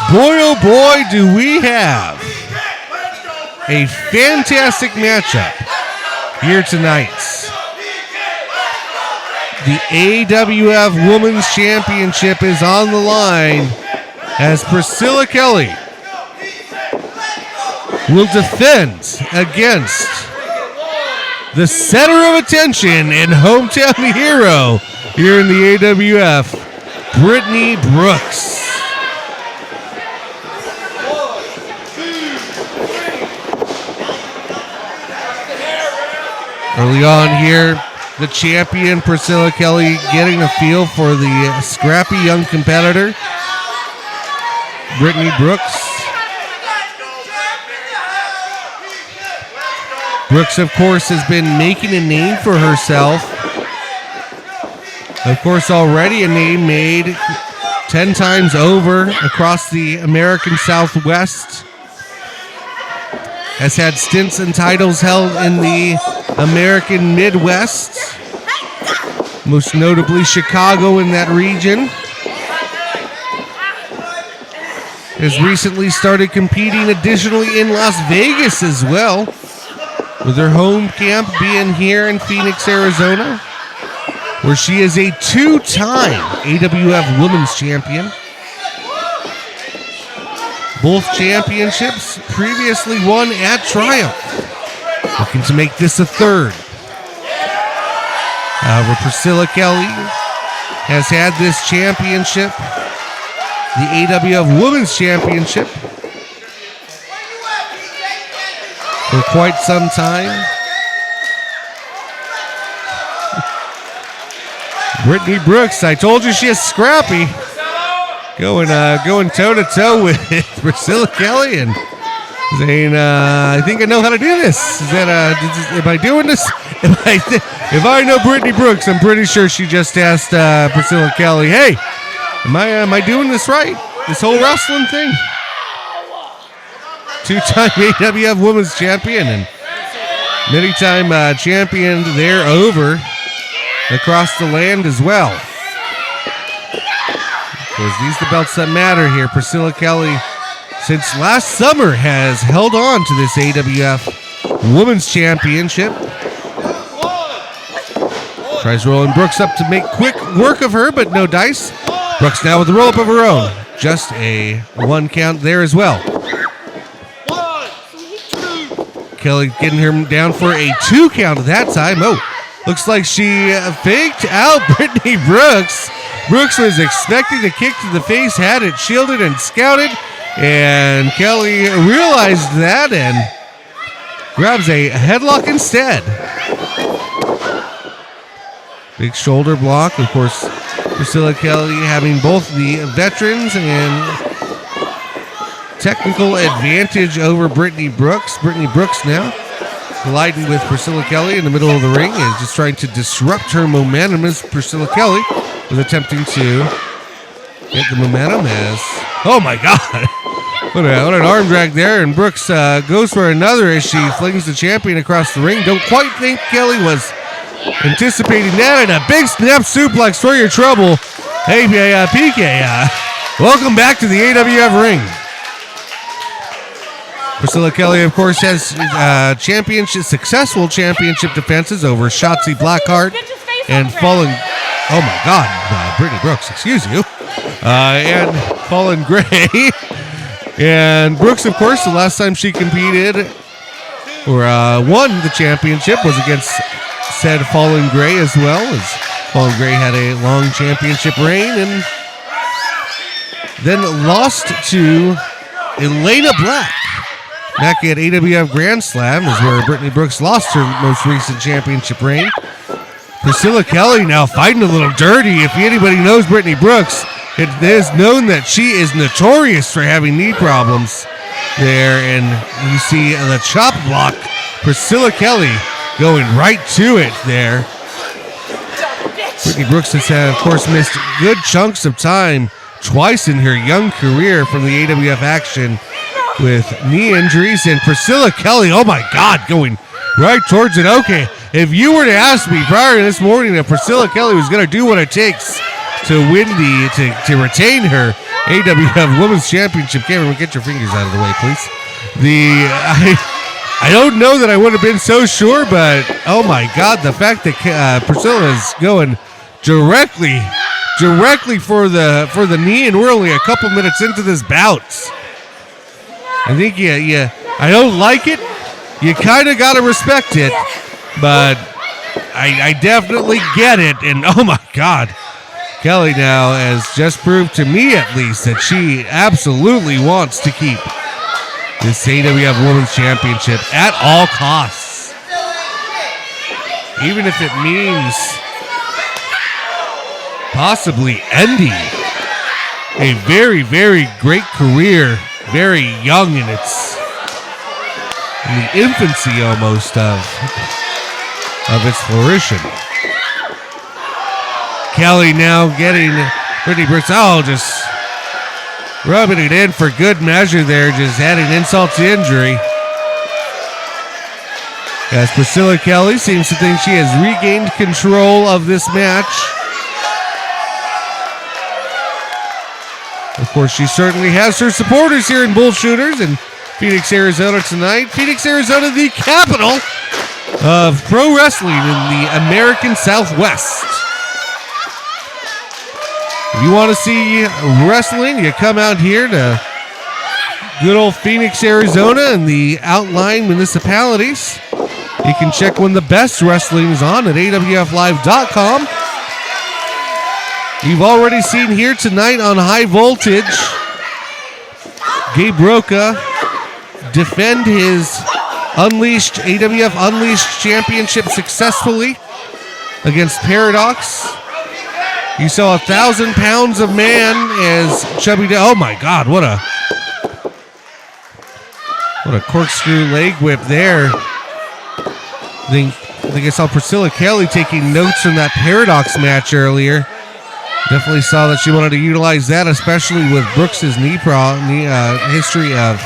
boy, oh boy, do we have a fantastic matchup here tonight. The AWF Women's Championship is on the line as Priscilla Kelly will defend against the center of attention and hometown hero here in the AWF, Brittnie Brooks. Early on here, the champion Priscilla Kelly getting a feel for the scrappy young competitor, Brittnie Brooks. Brooks, of course, has been making a name for herself. Of course, already a name made 10 times over across the American Southwest. Has had stints and titles held in the American Midwest, most notably Chicago in that region. Has recently started competing additionally in Las Vegas as well, with her home camp being here in Phoenix, Arizona, where she is a two-time AWF Women's Champion. Both championships previously won at Triumph. Looking to make this a third. However, Priscilla Kelly has had this championship, the AWF Women's Championship, for quite some time. Brittnie Brooks, I told you she is scrappy. Going toe-to-toe with Priscilla Kelly and saying, I think I know how to do this. Is that, am I doing this? If I know Brittnie Brooks, I'm pretty sure she just asked Priscilla Kelly, hey, am I doing this right? This whole wrestling thing? Two-time AWF Women's Champion and many-time champion there over across the land as well. Because these are the belts that matter here. Priscilla Kelly, since last summer, has held on to this AWF Women's Championship. Tries rolling Brooks up to make quick work of her, but no dice. Brooks now with the roll-up of her own. Just a one count there as well. Kelly getting her down for a 2 count that time. Oh, looks like she faked out Brittnie Brooks. Brooks was expecting a kick to the face, had it shielded and scouted, and Kelly realized that and grabs a headlock instead. Big shoulder block. Of course, Priscilla Kelly having both the veterans and technical advantage over Brittnie Brooks. Brittnie Brooks now colliding with Priscilla Kelly in the middle of the ring, is just trying to disrupt her momentum as Priscilla Kelly was attempting to get the momentum as, oh my God, what an arm drag there, and Brooks goes for another as she flings the champion across the ring. Don't quite think Kelly was anticipating that, and a big snap suplex for your trouble. Hey, PK, welcome back to the AWF ring. Priscilla Kelly, of course, has successful championship defenses over Shotzi Blackheart and Fallen. Oh my God, Brittnie Brooks, excuse you, and Fallen Gray. And Brooks, of course, the last time she competed or won the championship was against said Fallen Gray as well, as Fallen Gray had a long championship reign and then lost to Elena Black. Back at AWF Grand Slam is where Brittnie Brooks lost her most recent championship reign. Priscilla Kelly now fighting a little dirty. If anybody knows Brittnie Brooks, it is known that she is notorious for having knee problems there. And you see the chop block. Priscilla Kelly going right to it there. Brittnie Brooks has, of course, missed good chunks of time twice in her young career from the AWF action with knee injuries, and Priscilla Kelly, oh my God, going right towards it. Okay, if you were to ask me prior to this morning if Priscilla Kelly was going to do what it takes to win to retain her AWF Women's Championship, Cameron, get your fingers out of the way, please. I don't know that I would have been so sure, but oh my God, the fact that Priscilla is going directly for the knee, and we're only a couple minutes into this bout. I think I don't like it. You kind of got to respect it, but I definitely get it. And oh my God, Kelly now has just proved to me at least that she absolutely wants to keep this AWF Women's Championship at all costs. Even if it means possibly ending a very, very great career, very young in the infancy almost of its flourishing. Kelly now getting Brittnie Brooks. Oh, just rubbing it in for good measure there, just adding insult to injury. As Priscilla Kelly seems to think she has regained control of this match. Of course, she certainly has her supporters here in Bullshooters in Phoenix, Arizona tonight. Phoenix, Arizona, the capital of pro wrestling in the American Southwest. If you want to see wrestling, you come out here to good old Phoenix, Arizona and the outlying municipalities. You can check when the best wrestling is on at awflive.com. You've already seen here tonight on High Voltage, Gabe Roka defend his AWF Unleashed Championship successfully against Paradox. You saw 1,000 pounds of man as Chubby. Oh my God! What a corkscrew leg whip there. I think I saw Priscilla Kelly taking notes from that Paradox match earlier. Definitely saw that she wanted to utilize that, especially with Brooks's knee history of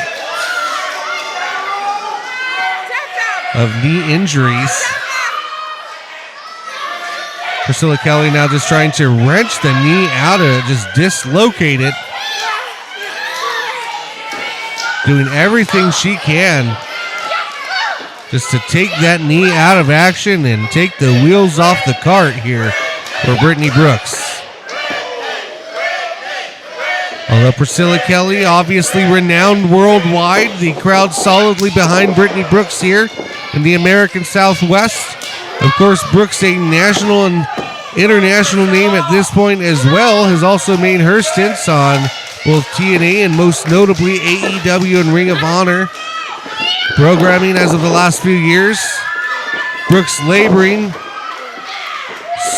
knee injuries. Priscilla Kelly now just trying to wrench the knee out of it, just dislocate it. Doing everything she can just to take that knee out of action and take the wheels off the cart here for Brittnie Brooks. Although Priscilla Kelly, obviously renowned worldwide, the crowd solidly behind Brittnie Brooks here in the American Southwest. Of course, Brooks, a national and international name at this point as well, has also made her stints on both TNA and most notably AEW and Ring of Honor programming as of the last few years. Brooks laboring,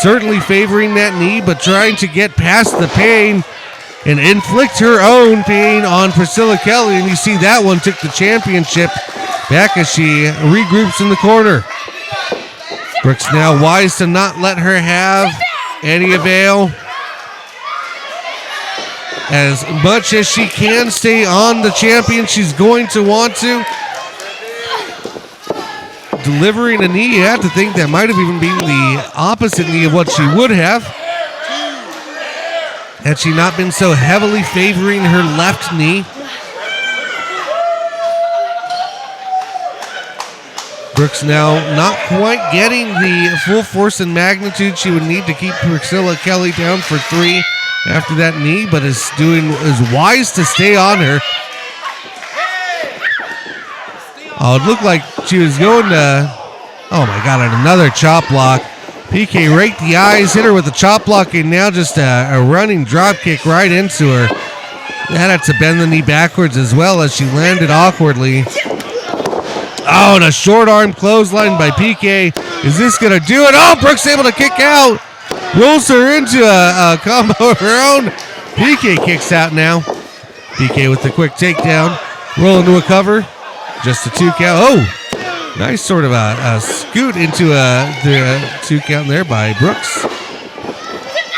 certainly favoring that knee, but trying to get past the pain and inflict her own pain on Priscilla Kelly. And you see that one took the championship back as she regroups in the corner. Brooks now wise to not let her have any avail. As much as she can stay on the champion, she's going to want to. Delivering a knee, you have to think that might have even been the opposite knee of what she would have had she not been so heavily favoring her left knee. Brooks now not quite getting the full force and magnitude she would need to keep Priscilla Kelly down for 3 after that knee, but is wise to stay on her. Oh, it looked like she was going to, oh my God, and another chop block. PK raked the eyes, hit her with a chop block, and now just a running drop kick right into her. That had to bend the knee backwards as well as she landed awkwardly. Oh, and a short arm clothesline by PK. Is this going to do it? Oh, Brooks able to kick out. Rolls her into a combo of her own. PK kicks out now. PK with the quick takedown. Roll into a cover. Just a 2 count. Oh, nice sort of a scoot into the 2 count there by Brooks.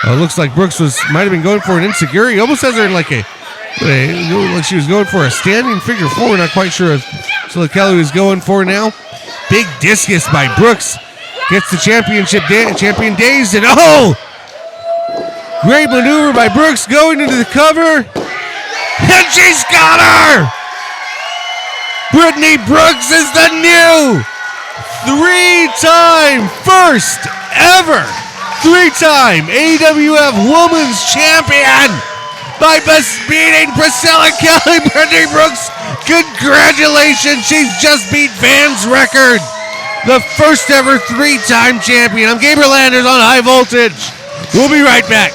Oh, it looks like Brooks might have been going for an enziguri. Almost has her in like like she was going for a standing figure 4. Not quite sure if Priscilla Kelly was going for now. Big discus by Brooks. Gets the champion dazed, and oh! Great maneuver by Brooks going into the cover. And she's got her! Brittnie Brooks is the new three-time AWF Women's Champion by beating Priscilla Kelly. Brittnie Brooks, congratulations. She's just beat Van's record. The first ever three-time champion. I'm Gabe Landers on High Voltage. We'll be right back.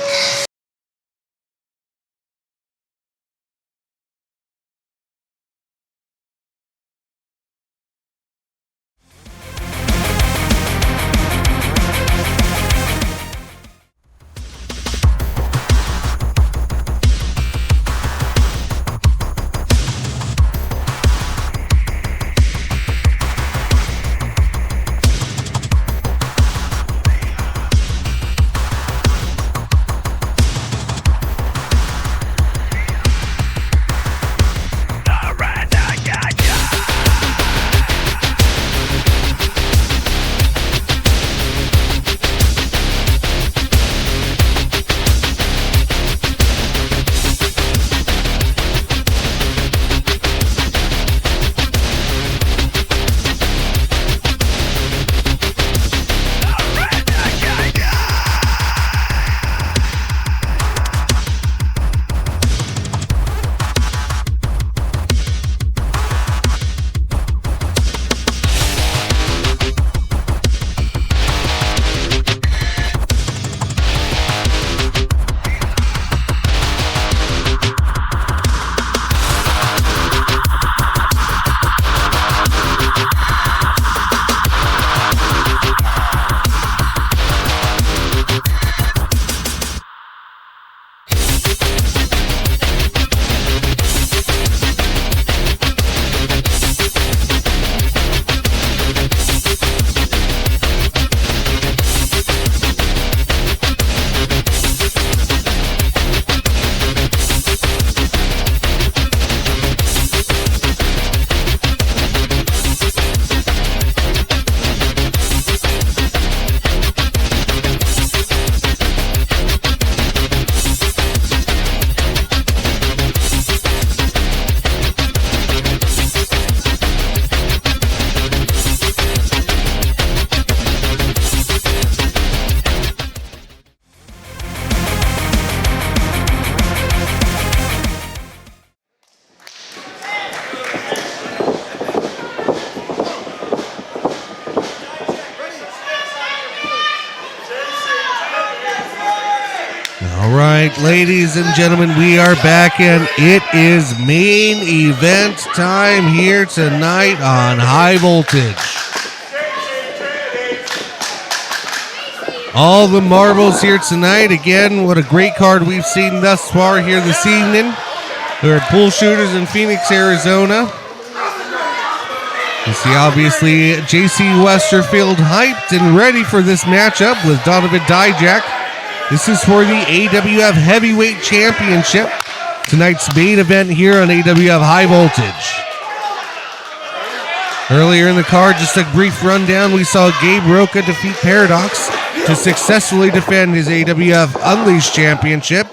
All right, ladies and gentlemen, we are back, and it is main event time here tonight on High Voltage. All the marbles here tonight. Again, what a great card we've seen thus far here this evening. We're at Pool Shooters in Phoenix, Arizona. You see, obviously, JC Westerfield hyped and ready for this matchup with Donovan Dijak. This is for the AWF Heavyweight Championship. Tonight's main event here on AWF High Voltage. Earlier in the card, just a brief rundown, we saw Gabe Roka defeat Paradox to successfully defend his AWF Unleashed Championship.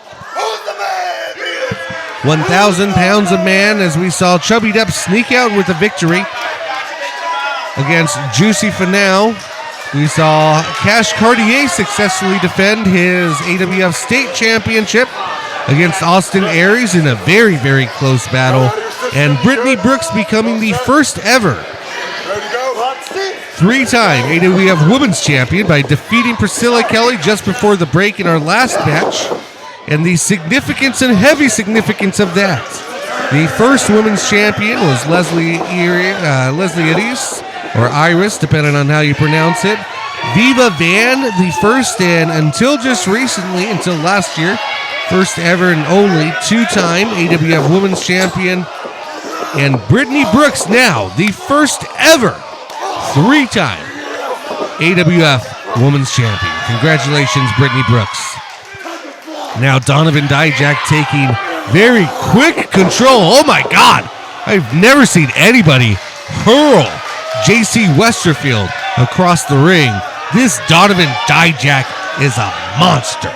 1,000 pounds a man, as we saw Chubby Depp sneak out with a victory against Juicy Finau. We saw Cartier successfully defend his AWF State Championship against Austin Aries in a very, very close battle. And Brittnie Brooks becoming the first ever three-time AWF Women's Champion by defeating Priscilla Kelly just before the break in our last match. And the significance and heavy significance of that. The first women's champion was Leslie Aries, or Iris, depending on how you pronounce it. Viva Van, the first and until just recently, until last year, first ever and only two-time AWF Women's Champion. And Brittnie Brooks now, the first ever three-time AWF Women's Champion. Congratulations, Brittnie Brooks. Now Donovan Dijak taking very quick control. Oh my God! I've never seen anybody hurl JC Westerfield across the ring. This Donovan Dijak is a monster.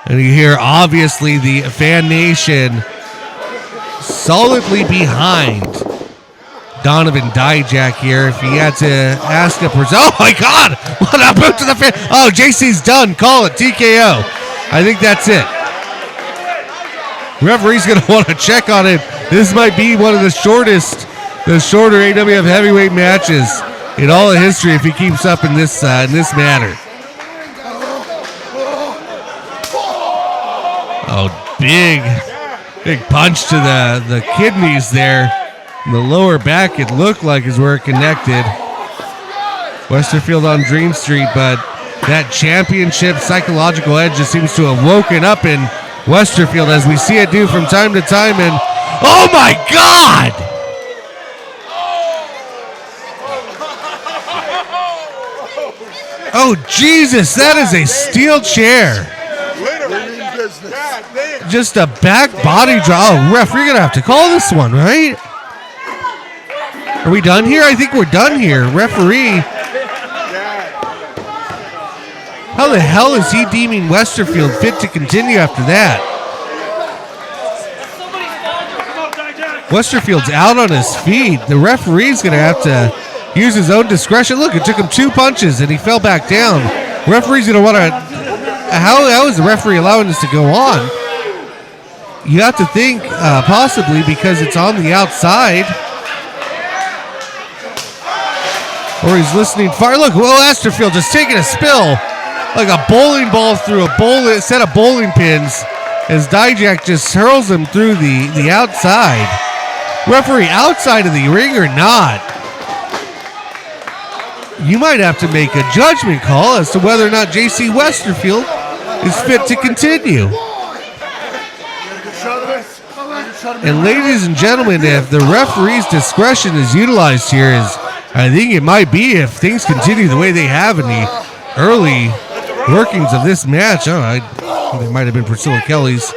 And you hear, obviously, the fan nation solidly behind Donovan Dijak here. If he had to ask a person, oh my God, what happened to the fan? Oh, JC's done. Call it TKO. I think that's it. Referee's going to want to check on it. This might be one of the shorter AWF heavyweight matches in all of history if he keeps up in this manner. Oh, big punch to the kidneys there. The lower back, it looked like, is where it connected. Westerfield on Dream Street, but that championship psychological edge just seems to have woken up in Westerfield, as we see it do from time to time. And oh my God! Oh Jesus, that is a steel chair. Just a back body drop. Oh, ref, you're gonna have to call this one, right? Are we done here? I think we're done here. Referee. How the hell is he deeming Westerfield fit to continue after that? Westerfield's out on his feet. The referee's going to have to use his own discretion. Look, it took him 2 punches and he fell back down. Referee's going to want to... How is the referee allowing this to go on? You have to think possibly because it's on the outside. Or he's listening far. Look, Westerfield just taking a spill like a bowling ball through a set of bowling pins as Dijak just hurls him through the outside. Referee outside of the ring or not? You might have to make a judgment call as to whether or not JC Westerfield is fit to continue. And ladies and gentlemen, if the referee's discretion is utilized here, I think it might be if things continue the way they have in the early workings of this match. I think it might have been Priscilla Kelly's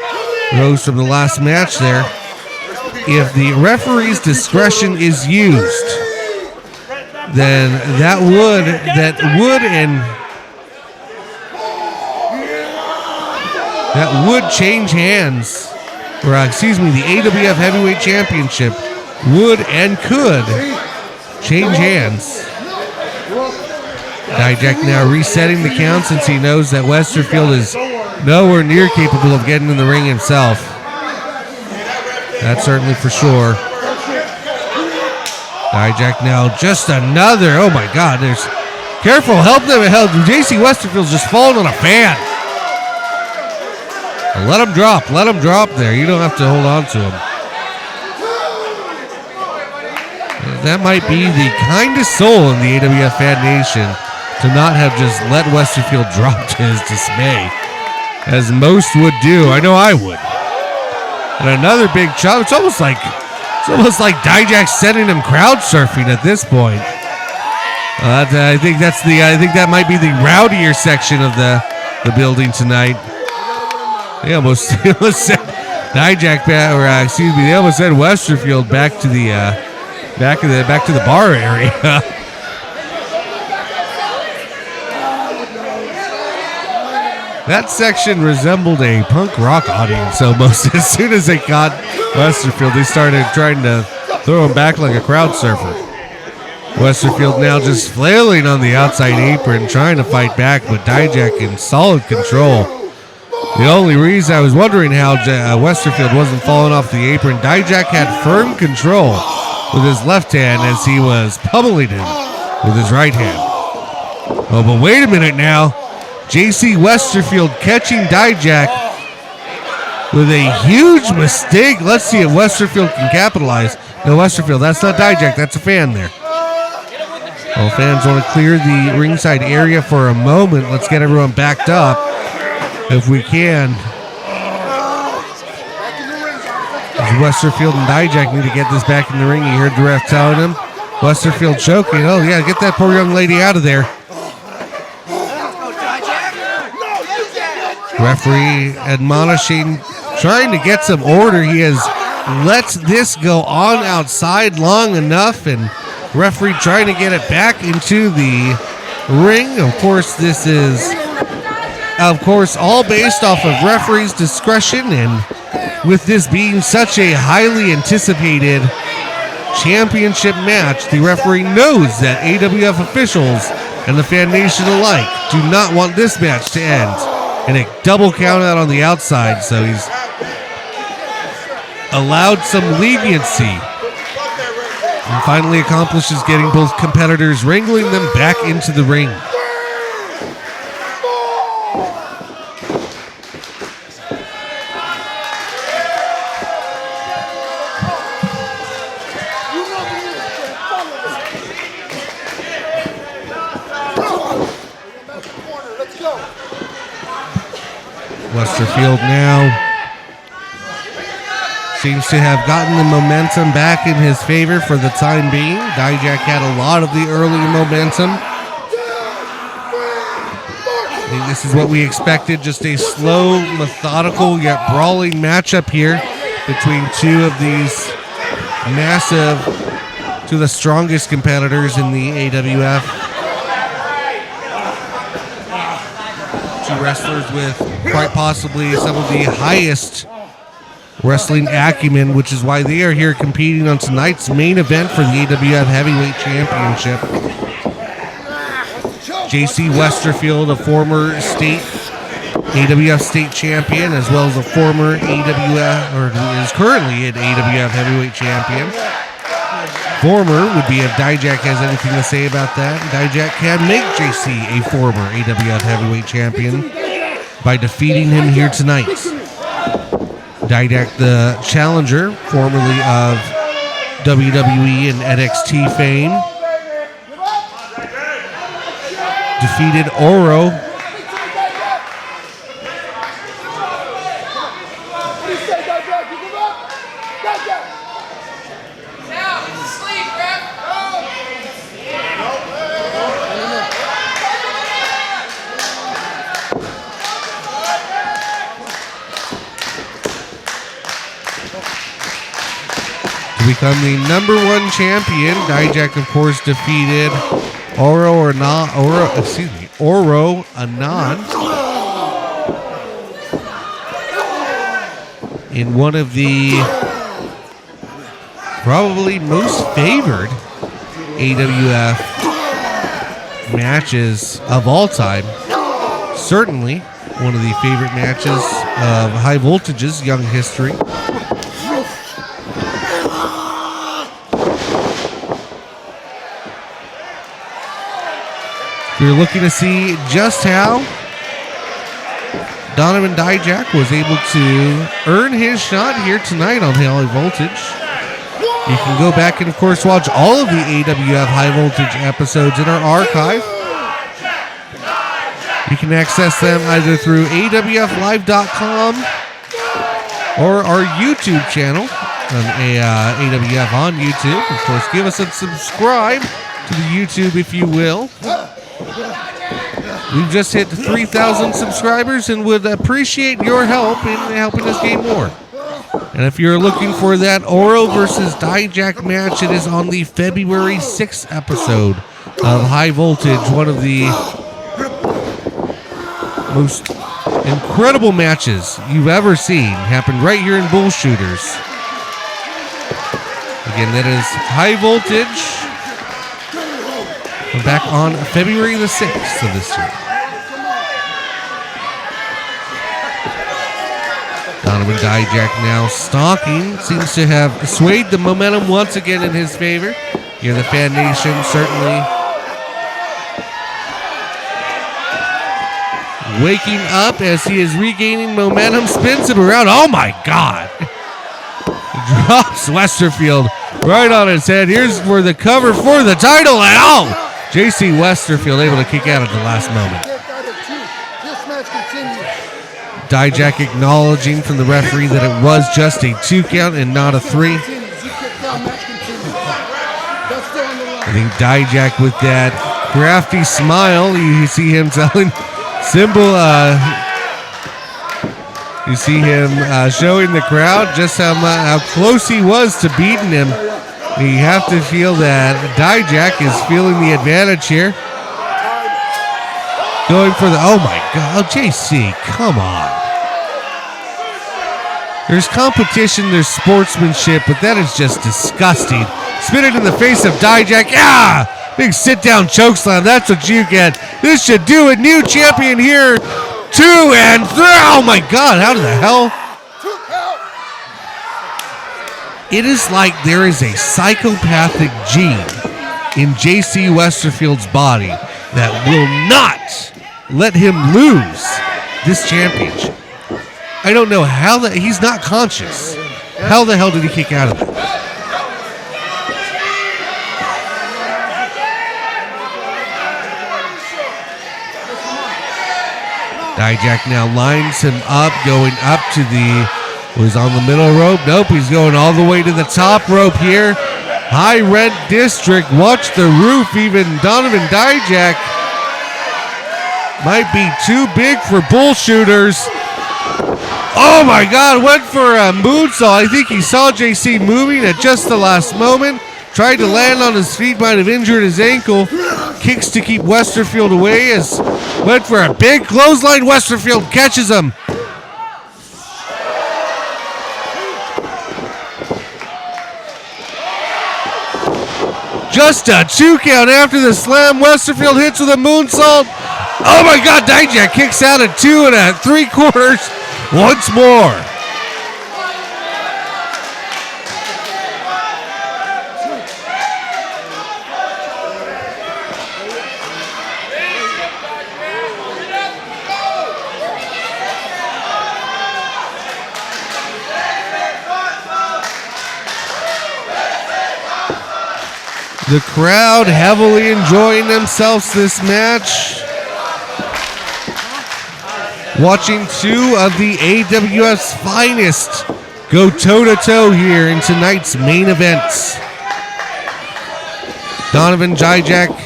rose from the last match there. If the referee's discretion is used, then that would change hands. Or the AWF Heavyweight Championship would and could change hands. Dijak now resetting the count since he knows that Westerfield is nowhere near capable of getting in the ring himself. That's certainly for sure. Dijak now just another. Oh my God! There's careful. Help them. JC Westerfield's just falling on a fan. Let him drop. Let him drop there. You don't have to hold on to him. That might be the kindest soul in the AWF fan nation to not have just let Westerfield drop to his dismay, as most would do. I know I would. And another big chop. It's almost like Dijak sending him crowd surfing at this point. I think that might be the rowdier section of the building tonight. They almost sent Dijak back, or they almost sent Westerfield back to the back to the bar area. That section resembled a punk rock audience almost. As soon as they caught Westerfield, they started trying to throw him back like a crowd surfer. Westerfield now just flailing on the outside apron, trying to fight back, but Dijak in solid control. The only reason I was wondering how Westerfield wasn't falling off the apron, Dijak had firm control with his left hand as he was pummeling him with his right hand. Oh, but wait a minute now. JC Westerfield catching Dijak with a huge mistake. Let's see if Westerfield can capitalize. No, Westerfield, that's not Dijak. That's a fan there. Well, fans want to clear the ringside area for a moment. Let's get everyone backed up if we can. Westerfield and Dijak need to get this back in the ring. You heard the ref telling him. Westerfield choking. Oh, yeah, get that poor young lady out of there. Referee admonishing, trying to get some order. He has lets this go on outside long enough, and referee trying to get it back into the ring. Of course, this is, all based off of referee's discretion, and with this being such a highly anticipated championship match, the referee knows that AWF officials and the fan nation alike do not want this match to end. And a double count out on the outside, so he's allowed some leniency. And finally accomplishes getting both competitors, wrangling them back into the ring. Westerfield now seems to have gotten the momentum back in his favor for the time being. Dijak had a lot of the early momentum. I think this is what we expected, just a slow, methodical, yet brawling matchup here between two of these massive, two of the strongest competitors in the AWF. Two wrestlers with quite possibly some of the highest wrestling acumen, which is why they are here competing on tonight's main event for the AWF Heavyweight Championship. JC Westerfield, a former AWF state champion, as well as a former AWF, or who is currently an AWF Heavyweight Champion. Former would be if Dijak has anything to say about that. Dijak can make JC a former AWF Heavyweight Champion by defeating him here tonight. Dijak, the challenger, formerly of WWE and NXT fame, defeated Oro. Become the number one champion. Dijak, of course, defeated Oro Anand in one of the probably most favored AWF matches of all time. Certainly one of the favorite matches of High Voltage's young history. You're looking to see just how Donovan Dijak was able to earn his shot here tonight on High Voltage. You can go back and, of course, watch all of the AWF High Voltage episodes in our archive. You can access them either through awflive.com or our YouTube channel on AWF on YouTube. Of course, give us a subscribe to the YouTube if you will. We've just hit 3,000 subscribers and would appreciate your help in helping us gain more. And if you're looking for that Oro versus Dijak match, it is on the February 6th episode of High Voltage, one of the most incredible matches you've ever seen. Happened right here in Bull Shooters. Again, that is High Voltage. Back on February the 6th of this year. Donovan Dijak now stalking. Seems to have swayed the momentum once again in his favor. Here, the fan nation certainly waking up as he is regaining momentum. Spins him around. Oh my God. Drops Westerfield right on his head. Here's for the cover for the title. And oh! JC Westerfield able to kick out at the last moment. Dijak acknowledging from the referee that it was just a 2 count and not a 3. I think Dijak with that crafty smile, you see him telling Symbol You see him showing the crowd just how close he was to beating him. You have to feel that Dijak is feeling the advantage here. Going for the, oh my God, JC, come on. There's competition, there's sportsmanship, but that is just disgusting. Spin it in the face of Dijak. Ah! Big sit-down chokeslam. That's what you get. This should do it. New champion here. 2 and 3. Oh my God, how the hell? It is like there is a psychopathic gene in JC Westerfield's body that will not let him lose this championship. I don't know how that he's not conscious. How the hell did he kick out of it? Dijak now lines him up, going up to was on the middle rope. Nope, he's going all the way to the top rope here. High rent district. Watch the roof. Even Donovan Dijak might be too big for bull shooters. Oh my God, went for a moonsault. I think he saw JC moving at just the last moment. Tried to land on his feet, might have injured his ankle. Kicks to keep Westerfield away as went for a big clothesline. Westerfield catches him. Just a 2 count after the slam. Westerfield hits with a moonsault. Oh my God, Dijak kicks out at 2 3/4 once more. The crowd heavily enjoying themselves this match. Watching 2 of the AWF's finest go toe-to-toe here in tonight's main events. Donovan Dijak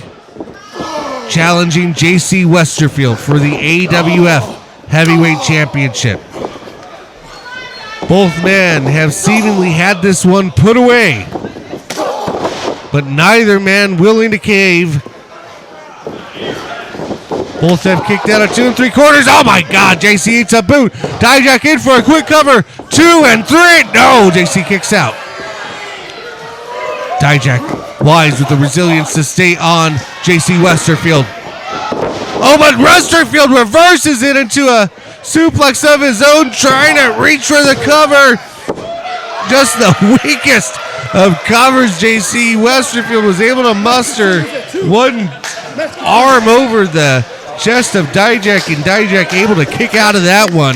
challenging JC Westerfield for the AWF Heavyweight Championship. Both men have seemingly had this one put away, but neither man willing to cave. Both have kicked out at 2 3/4. Oh my God, JC eats a boot. Dijak in for a quick cover. 2 and 3. No, JC kicks out. Dijak wise with the resilience to stay on JC Westerfield. Oh, but Westerfield reverses it into a suplex of his own, trying to reach for the cover. Just the weakest of covers. JC Westerfield was able to muster one arm over the chest of Dijak, and Dijak able to kick out of that one.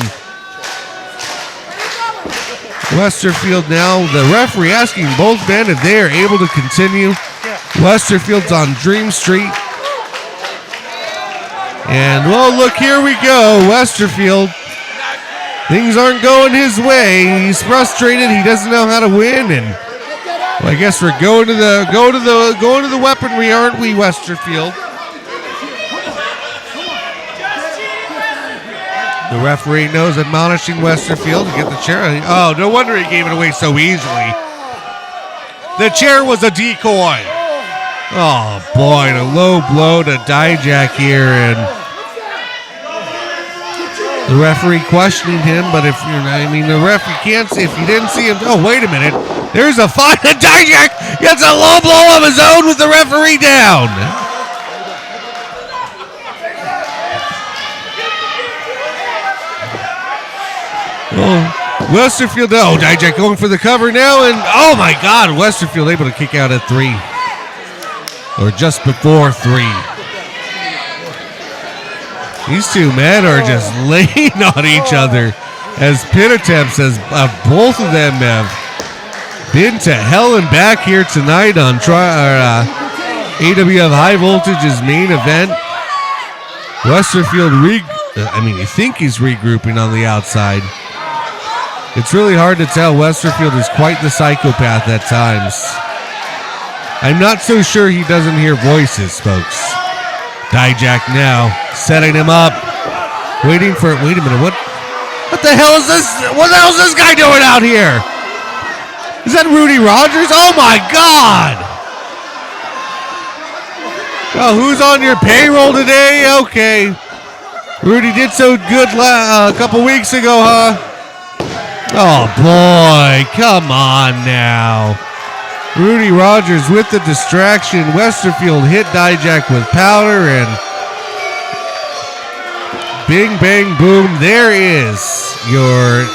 Westerfield now, the referee asking both men if they are able to continue. Westerfield's on Dream Street. And, well, look, here we go. Westerfield, things aren't going his way. He's frustrated. He doesn't know how to win, and well, I guess we're going to the weaponry, aren't we, Westerfield? The referee knows, admonishing Westerfield to get the chair. Oh, no wonder he gave it away so easily. The chair was a decoy. Oh boy, a low blow to Dijak here, and the referee questioning him. But if the referee can't see, if you didn't see him. Oh, wait a minute. There's a fight. Dijak gets a low blow of his own with the referee down. Oh, Westerfield. Oh, Dijak going for the cover now, and oh my God, Westerfield able to kick out at 3, or just before 3. These two men are just laying on each other as pin attempts, as both of them have been to hell and back here tonight on AWF High Voltage's main event. Westerfield, you think he's regrouping on the outside. It's really hard to tell. Westerfield is quite the psychopath at times. I'm not so sure he doesn't hear voices, folks. Dijak now setting him up. Wait a minute, what? What the hell is this? What the hell is this guy doing out here? Is that Rudy Rogers? Oh my God! Oh, who's on your payroll today? Okay. Rudy did so good a couple weeks ago, huh? Oh boy, come on now. Rudy Rogers with the distraction. Westerfield hit Dijak with powder and bing, bang, boom. There is your...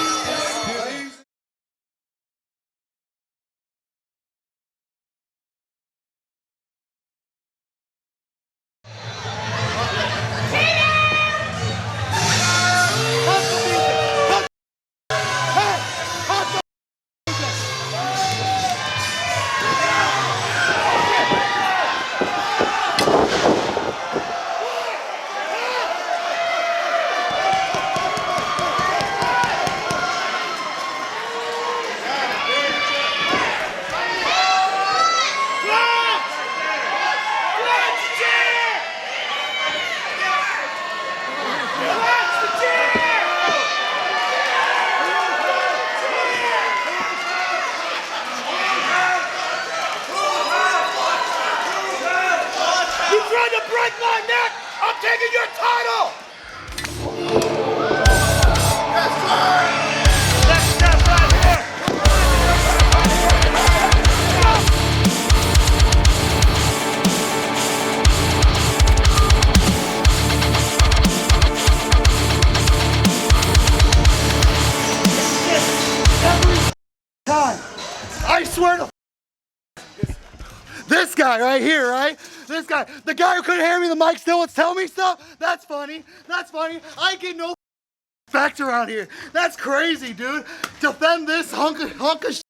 I swear to this guy right here, right? This guy, the guy who couldn't hand me the mic still wants to tell me stuff? That's funny. That's funny. I get no respect around here. That's crazy, dude. Defend this hunk of shit.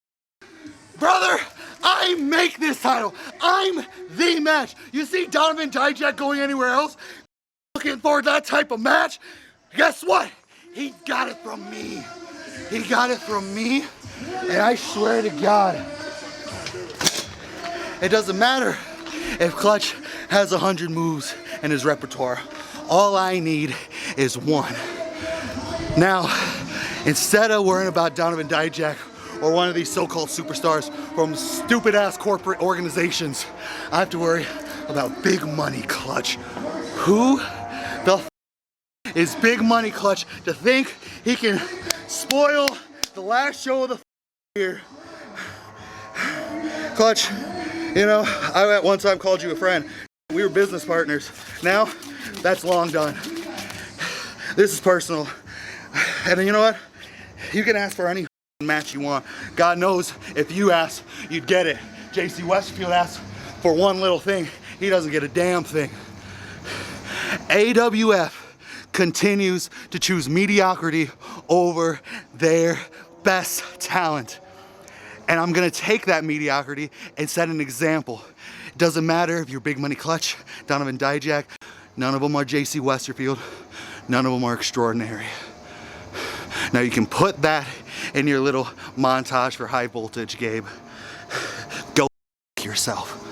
Brother, I make this title. I'm the match. You see Donovan Dijak going anywhere else? Looking for that type of match? Guess what? He got it from me. He got it from me. And I swear to God, it doesn't matter if Clutch has 100 moves in his repertoire. All I need is one. Now, instead of worrying about Donovan Dijak or one of these so-called superstars from stupid-ass corporate organizations, I have to worry about Big Money Clutch. Who the is Big Money Clutch to think he can spoil the last show of the year? Clutch, you know, I at one time called you a friend. We were business partners. Now, that's long done. This is personal. And you know what? You can ask for any match you want. God knows if you ask, you'd get it. JC Westerfield asked for one little thing. He doesn't get a damn thing. AWF continues to choose mediocrity over their best talent. And I'm gonna take that mediocrity and set an example. It doesn't matter if you're Big Money Clutch, Donovan Dijak, none of them are JC Westerfield, none of them are extraordinary. Now you can put that in your little montage for high voltage, Gabe. Go yourself.